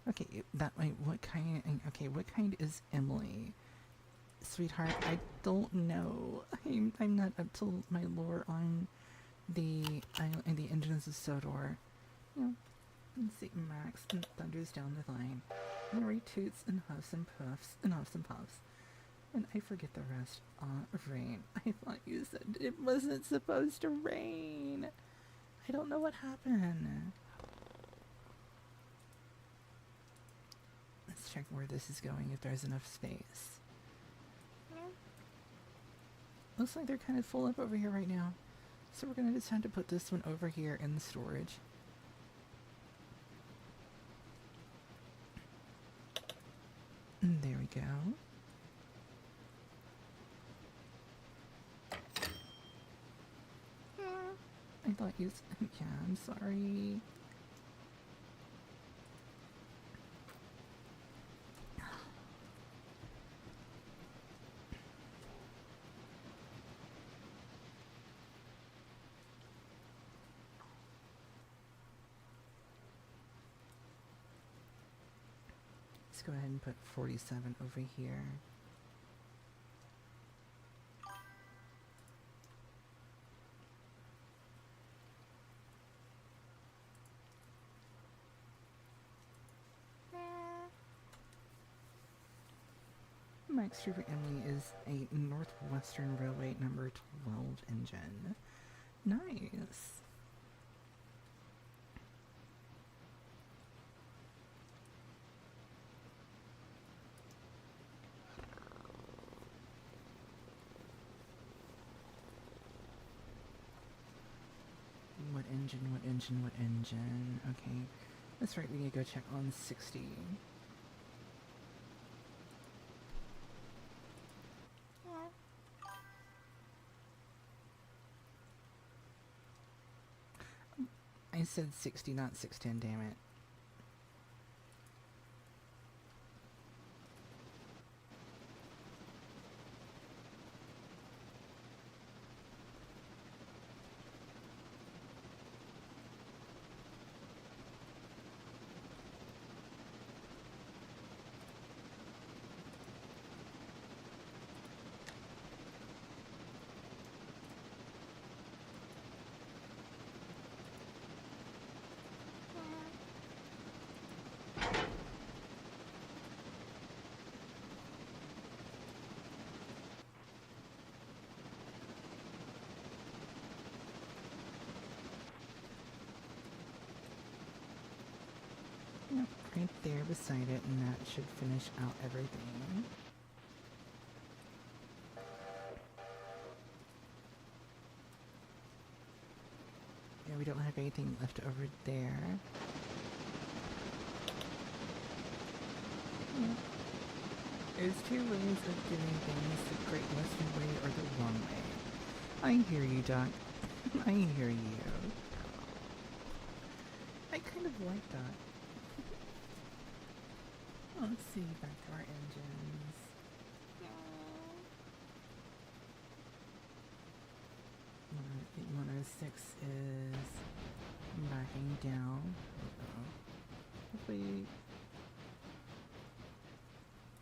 Okay, that way. What kind? Okay, what kind is Emily? Sweetheart, I don't know. I'm not up to my lore on the engines of Sodor. You know, let's see. Max and thunders down the line. Mary toots and huffs and puffs and huffs and puffs. And I forget the rest. Rain. I thought you said it wasn't supposed to rain. I don't know what happened. Let's check where this is going, if there's enough space. Looks like they're kind of full up over here right now. So we're going to decide to put this one over here in the storage. And there we go. I thought you... Yeah, I'm sorry. Let's go ahead and put 47 over here. My extruder Emily is a Northwestern Railway number 12 engine. Nice. What engine, what engine, what engine? Okay, that's right, we need to go check on 60. I said 60, not 610, damn it. Yep, right there beside it, and that should finish out everything. Yeah, we don't have anything left over there. Yeah. There's two ways of doing things, the Great Western Way or the wrong way. I hear you, Doc. I hear you. I kind of like that. Let's see, back to our engines. 106 is backing down.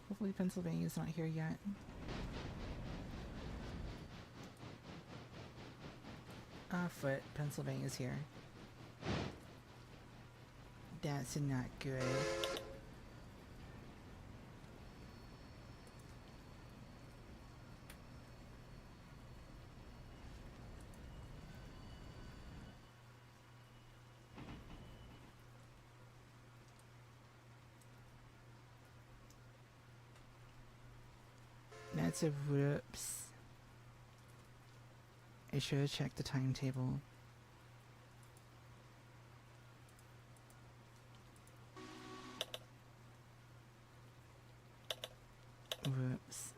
Hopefully Pennsylvania's not here yet. Foot, Pennsylvania's here. That's not good. That's a whoops. I should have checked the timetable. Whoops.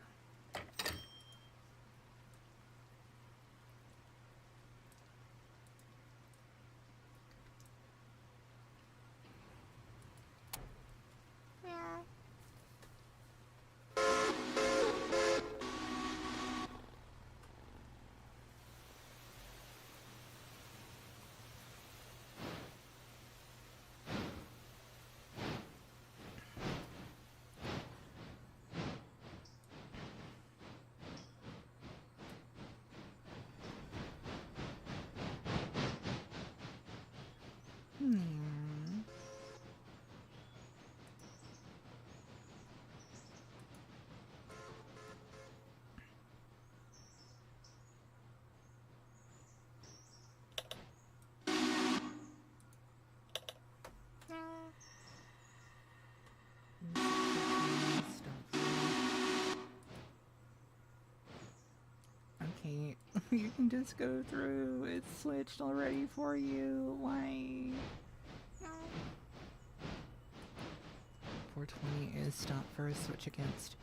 Okay, you can just go through. It's switched already for you. Why? 420 is stop for a switch against.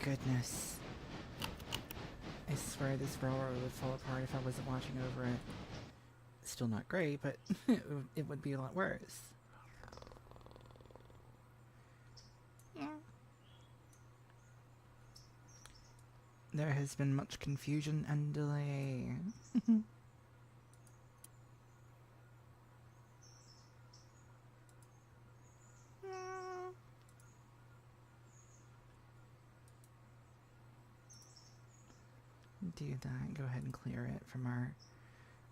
Goodness. I swear this railroad would fall apart if I wasn't watching over it. Still not great, but it would be a lot worse. Yeah. There has been much confusion and delay. do that. Go ahead and clear it from our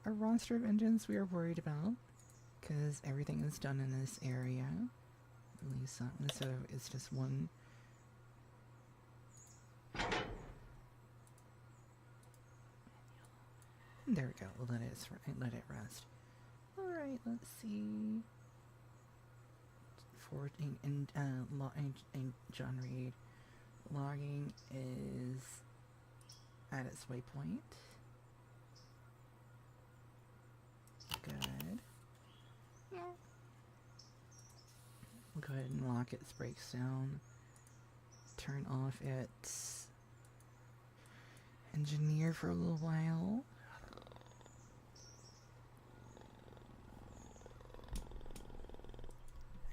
roster of engines we are worried about, because everything is done in this area. Release that one, so it's just one. There we go. We'll let it rest. All right. Let's see. John Reed logging is at its waypoint. Good. Yeah. We'll go ahead and lock its brakes down. Turn off its engineer for a little while.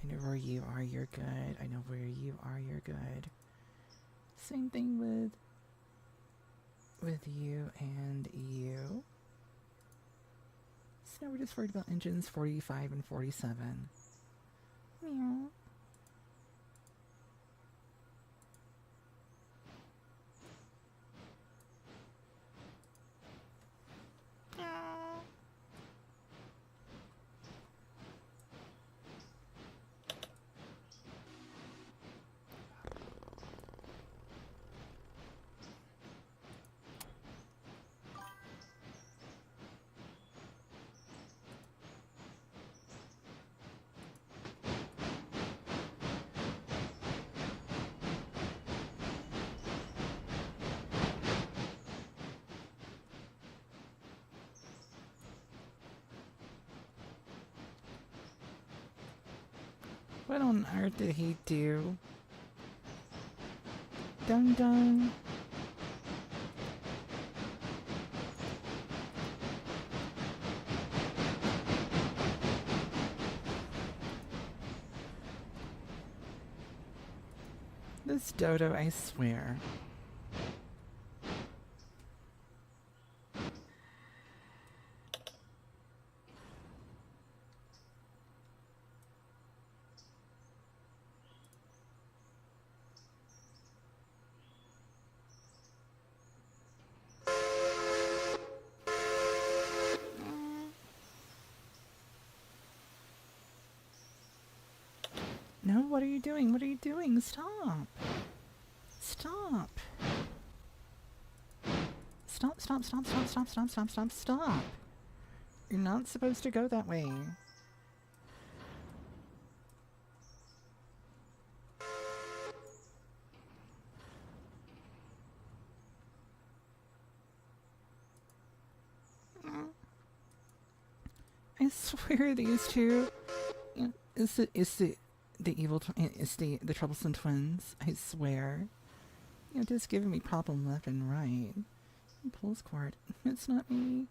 I know where you are, you're good. I know where you are, you're good. Same thing with you and you. So now we're just worried about engines 45 and 47. Meow. What on earth did he do? Dun dun. This dodo, I swear. No, what are you doing? What are you doing? Stop. Stop. Stop, stop, stop, stop, stop, stop, stop, stop, stop. You're not supposed to go that way. I swear these two, it's the troublesome twins. I swear, just giving me problem left and right. Pulse cord. It's not me.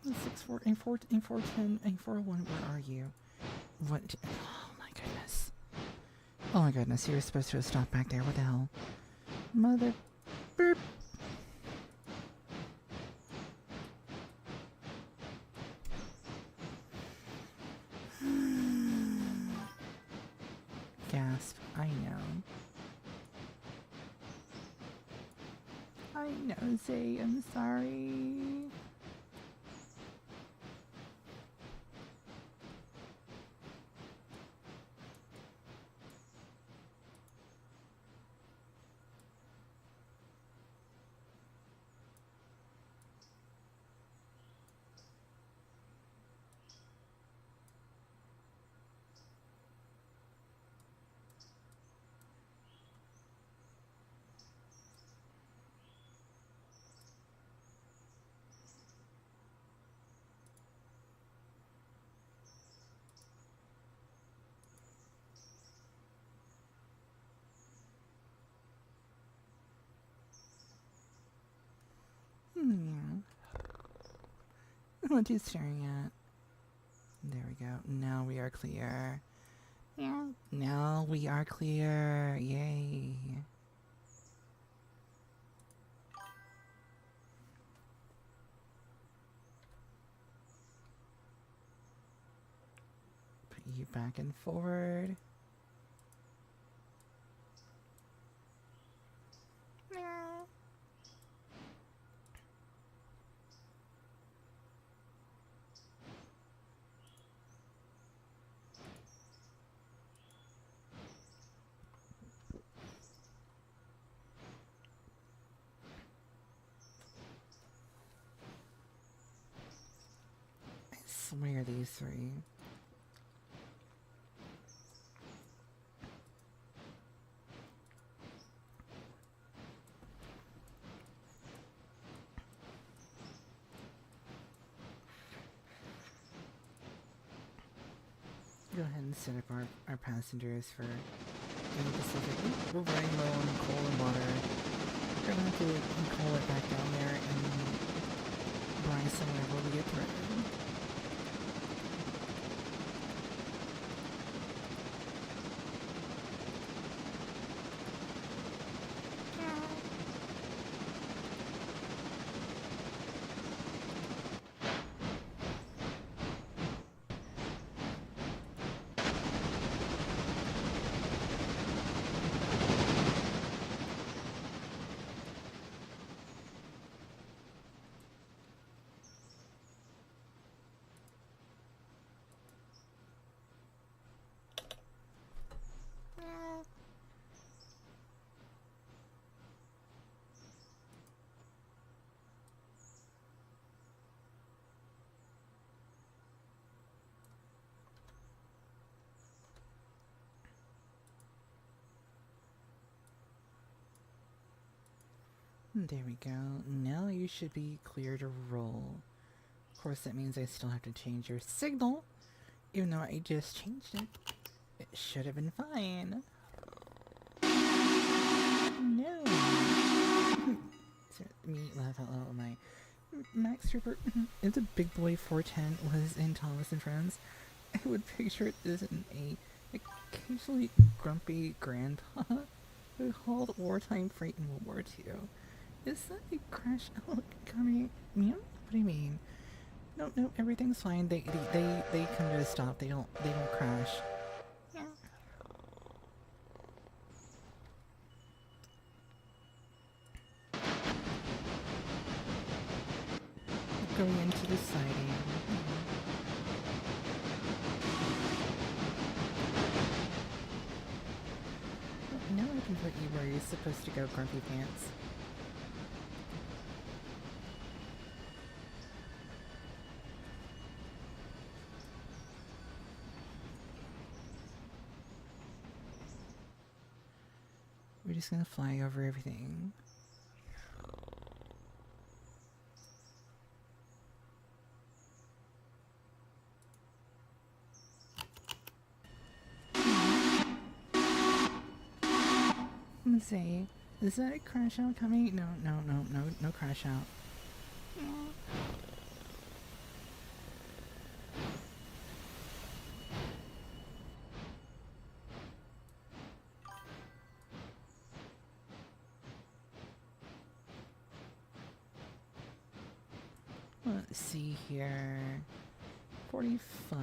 6-4 and 410 and 401. Where are you? What? Oh my goodness. Oh my goodness. You were supposed to have stopped back there. What the hell? Mother. Burp. Gasp. I know. I know, Zay. I'm sorry. What are you staring at? There we go. Now we are clear. Yeah. Now we are clear. Yay. Put you back and forward. Yeah. swear these three. Go ahead and set up our passengers for in the Pacific. We're running low on coal and water. We're gonna have to coal it back down there and brine some whenever we get through. There we go. Now you should be clear to roll. Of course, that means I still have to change your signal. Even though I just changed it. It should have been fine. No. Me laugh out loud. My Max Trooper, if the big boy 410 was in Thomas and Friends, I would picture it as a occasionally grumpy grandpa who hauled wartime freight in World War II. Is that a crash out coming? Yeah? What do you mean? No, everything's fine. They come to a stop. They don't crash. Yeah. Going into the siding. Now I can put you where you're supposed to go, Grumpy Pants. We're just gonna fly over everything. Let's see. Is that a crash out coming? No crash out. Let's see here. 45.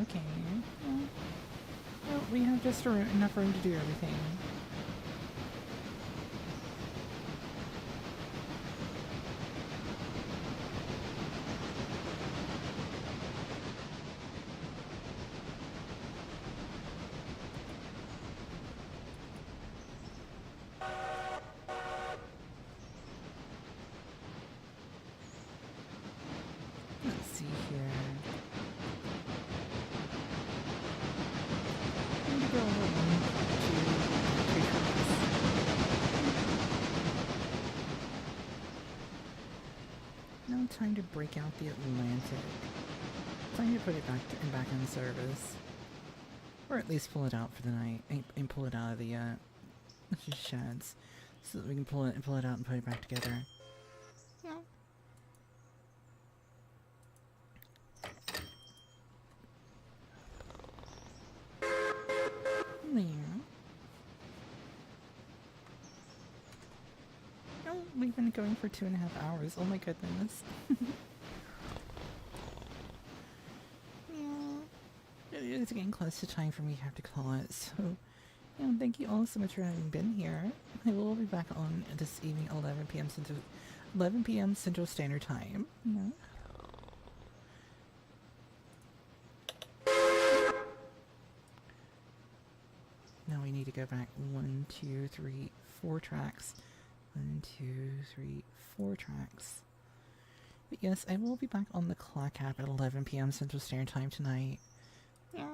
Okay. Well, we have just enough room to do everything. Let's see here. I'm gonna go over 1, 2, 3 tracks. Now time to break out the Atlantic. Time to put it back in service. Or at least pull it out for the night and pull it out of the sheds. So that we can pull it out and put it back together. Yeah. There. Oh, we've been going for 2.5 hours. Oh my goodness. Yeah. It is getting close to time for me to have to call it, so thank you all so much for having been here. I will be back on this evening, 11 p.m. Central Standard Time. Yeah. go back 1, 2, 3, 4 tracks. 1, 2, 3, 4 tracks. But yes, I will be back on the clock app at 11 p.m. Central Standard Time tonight. Yeah.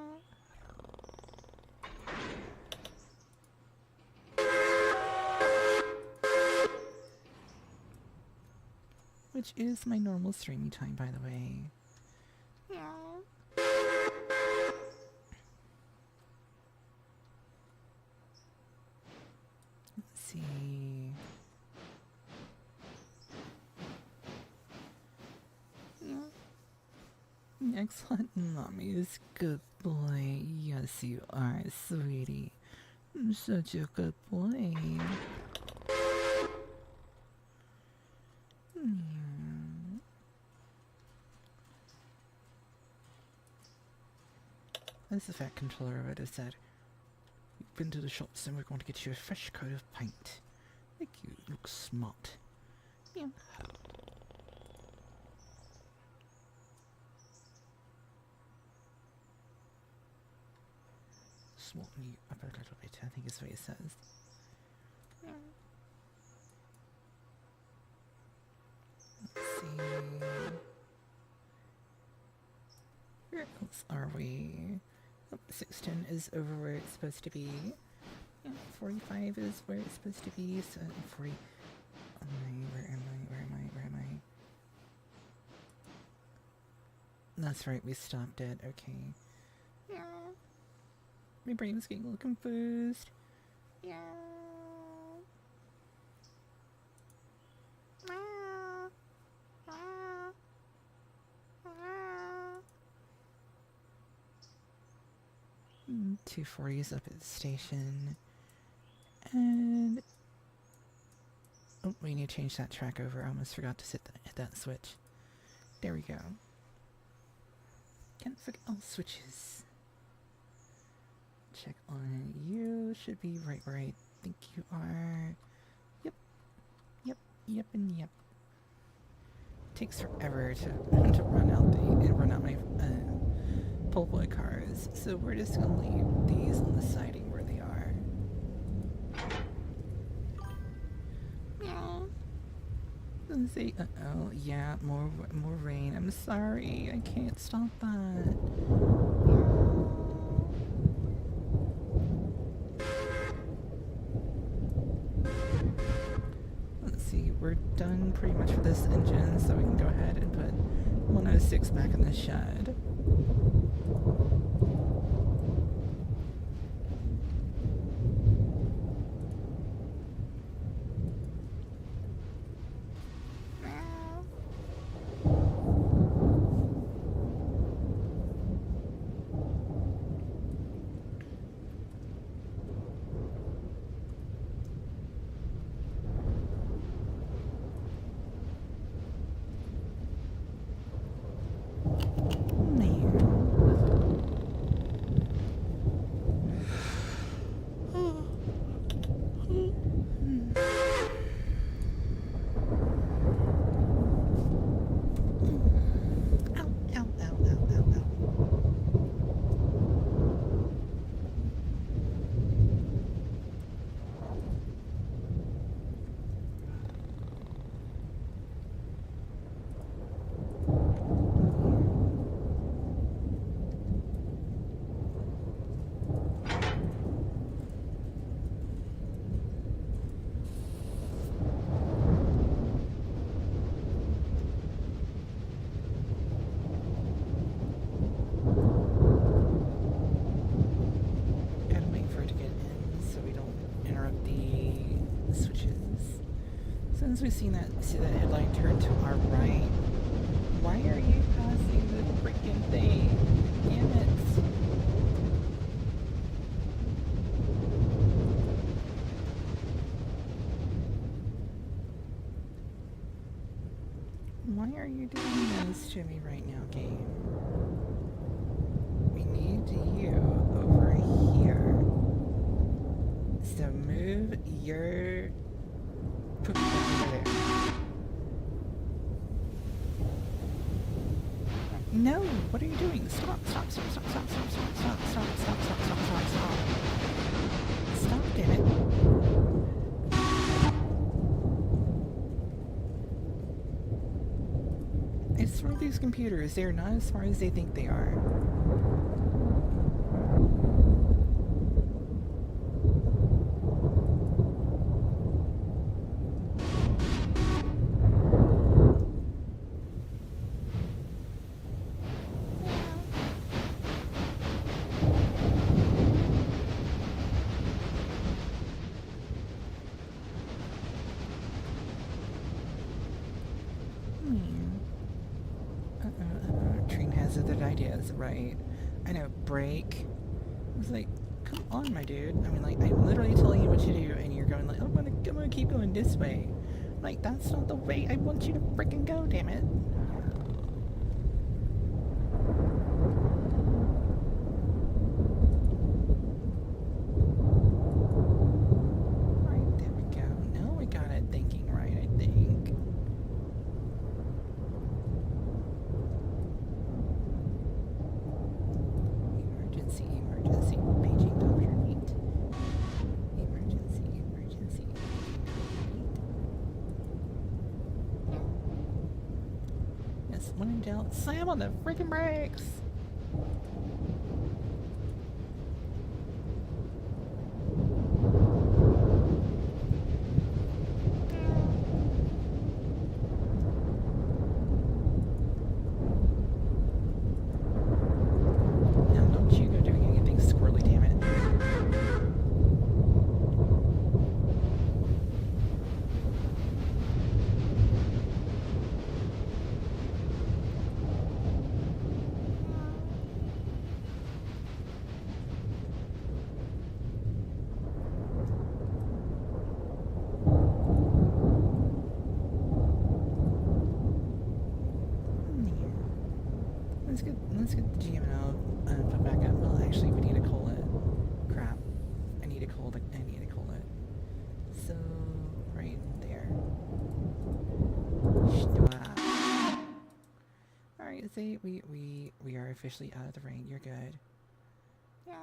Which is my normal streaming time, by the way. Yeah. Let's see. Excellent, Mommy is good boy. Yes, you are, sweetie. Such a good boy. As the Fat Controller would have said, we've been to the shops and we're going to get you a fresh coat of paint. Make you look smart. Yeah. Smarten you up a little bit, I think is what he says. Yeah. Let's see. Where else are we? Oh, 610 is over where it's supposed to be. Yeah, 45 is where it's supposed to be. So 40. Where am I? That's right, we stopped it. Okay. Yeah. My brain's getting a little confused. Yeah. 240 is up at the station. And oh, we need to change that track over. I almost forgot to hit that switch. There we go. Can't forget all switches. Check on you. Should be right where I think you are. Yep, and yep. Takes forever to run out my pull boy cars, so we're just gonna leave these on the siding where they are. Meow. And say, uh-oh, yeah, more rain. I'm sorry, I can't stop that. Let's see, we're done pretty much for this engine, so we can go ahead and put 106 back in the shed. Since we see that headlight turn to our right, why are you passing the freaking thing? Damn it. Why are you doing this to me right now, game? We need you over here. So move your poop over there. No! What are you doing? Stop! Stop! Stop! Stop! Stop! Stop! Stop! Stop! Stop! Stop! Stop! Stop! Stop! Stop! these computers. They're not as smart as they think they are. Train has other ideas, right? I know, break. I was like, come on, my dude. I mean, like, I'm literally telling you what to do, and you're going like, I'm gonna keep going this way. Like, that's not the way I want you to freaking go, damn it. Right, there we go. Now we got it thinking right, I think. Emergency, emergency, paging Dr. Neat. Emergency, emergency, paging Dr. Neat. Yes, when in doubt, slam on the freaking brakes! Now don't you go doing anything squirrely, damn it. Let's get the GMO put back up. Well, actually, we need to coal it. Crap. I need to coal it. So, right there. Alright, see, we are officially out of the rain. You're good. Yeah.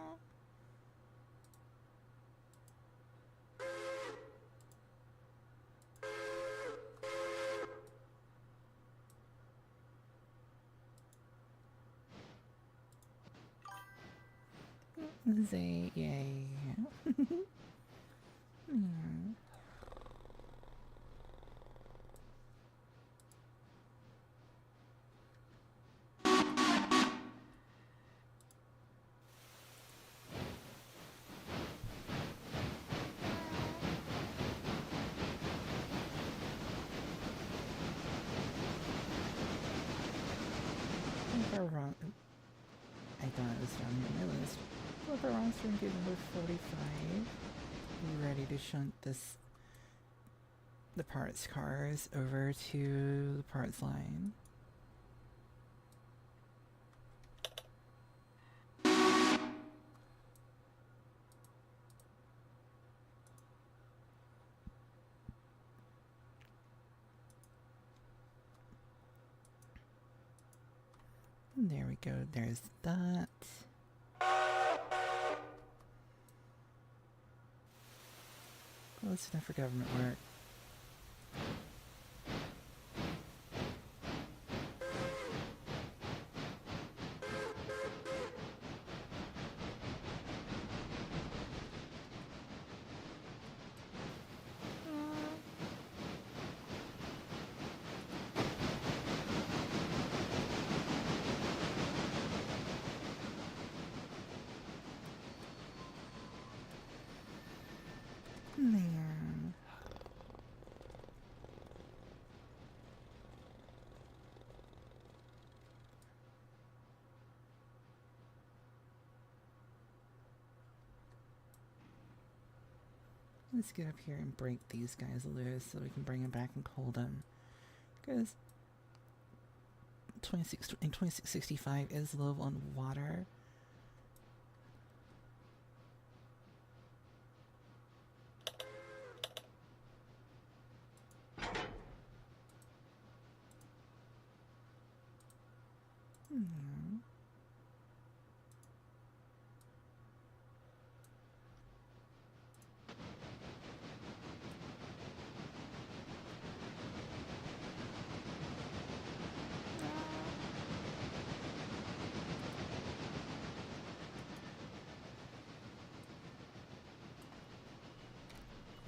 Say yay. Wrong. I thought it was down here on my list. Well, the wrong string gate number 45. Ready to shunt the parts cars over to the parts line. There we go, there's that. Close enough for government work. Man. Let's get up here and break these guys loose so we can bring them back and cold them. Because 2665 is low on water.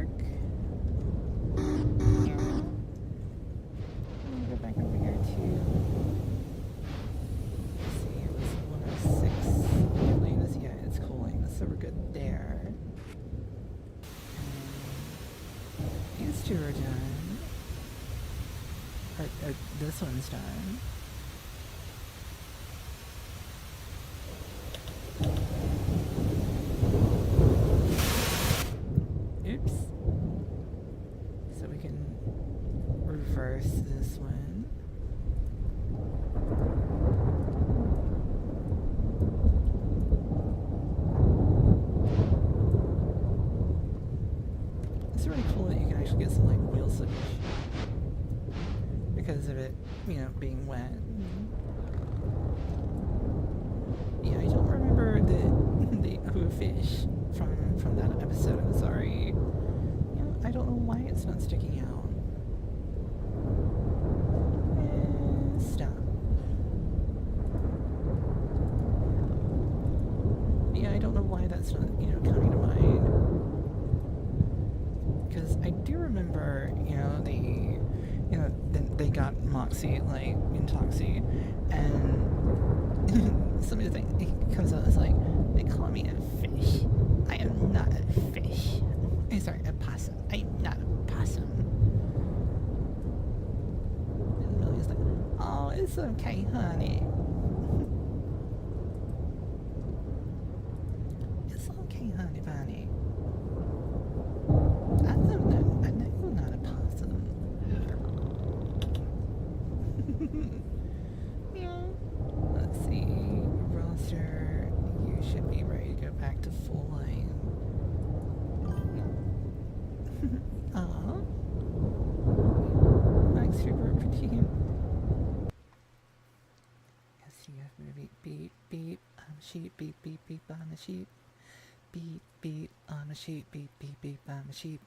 work. Yeah. Let me go back over here to. Let's see, it was 106. Yeah, it's cooling, so we're good there. These two are done. Or this one's done. Oops. So we can reverse this one. It's really cool that you can actually get some like wheel slippage because of it, you know, being wet. Yeah, I don't remember the fish from that episode. I'm sorry. You know, I don't know why it's not sticking out. Stop. Yeah, I don't know why that's not, you know, coming to mind. Because I do remember, you know, they got Moxie, like, in Toxie, and some of the things, it comes out as like, they call me a fish. I am not a fish. I'm sorry, a possum. I'm not a possum. And Millie's like, oh, it's okay, honey. It's okay, honey bunny. I know you're not a possum. Yeah. Let's see. Roster, you should be ready to go back to full line. Aww. Thanks for routine. Yes, you have to beep, beep, beep on the sheep, beep, beep, beep on the sheep. Beep, beep on the sheep, beep, beep, beep on the sheep.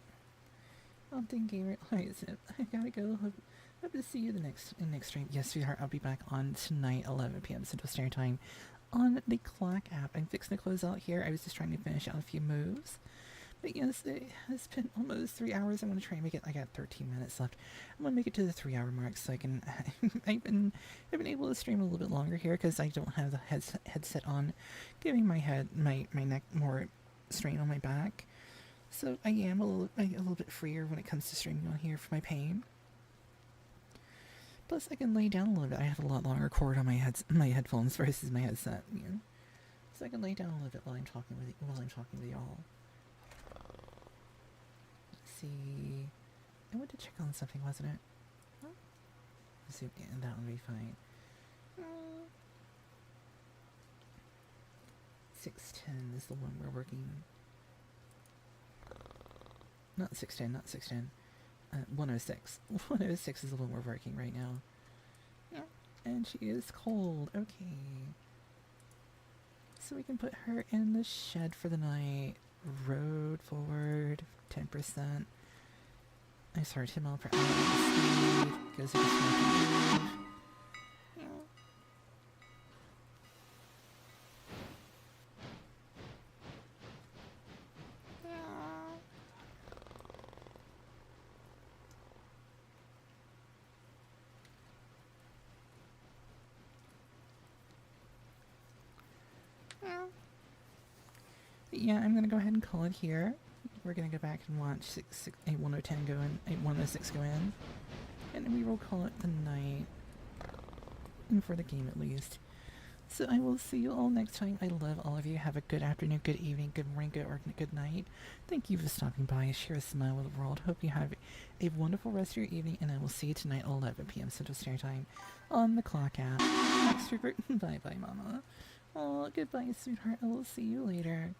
I'm thinking, alright, Snip, I gotta go. Hope to see you in the next stream. Yes, sweetheart, I'll be back on tonight, 11 p.m. Central Standard Time on the clock app. I'm fixing to close out here. I was just trying to finish out a few moves. But yes, it has been almost 3 hours. I'm going to try and make it. I got 13 minutes left. I'm going to make it to the 3 hour mark so I can. I've been able to stream a little bit longer here because I don't have the headset on, giving my neck more strain on my back. So I am a little bit freer when it comes to streaming on here for my pain. Plus, I can lay down a little bit. I have a lot longer cord on my headphones versus my headset, you know? So I can lay down a little bit while I'm talking with y'all. Let's see. I went to check on something, wasn't it? Huh? Let's see. Yeah, that would be fine. 610 is the one we're working. Not 610. 106. 106 is the one we're working right now. Yeah. And she is cold. Okay. So we can put her in the shed for the night. Road forward. 10%. I sorry, 10 miles per hour. Speed. Goes to the smoking. Yeah. Yeah, I'm gonna go ahead and call it here. We're gonna go back and watch 1010 go in, 106 go in, and we will call it the night, and for the game at least. So I will see you all next time. I love all of you. Have a good afternoon, good evening, good morning, good night. Thank you for stopping by. Share a smile with the world. Hope you have a wonderful rest of your evening, and I will see you tonight at 11 p.m. Central Standard Time on the clock app. Bye bye, Mama. Oh, goodbye, sweetheart. I will see you later.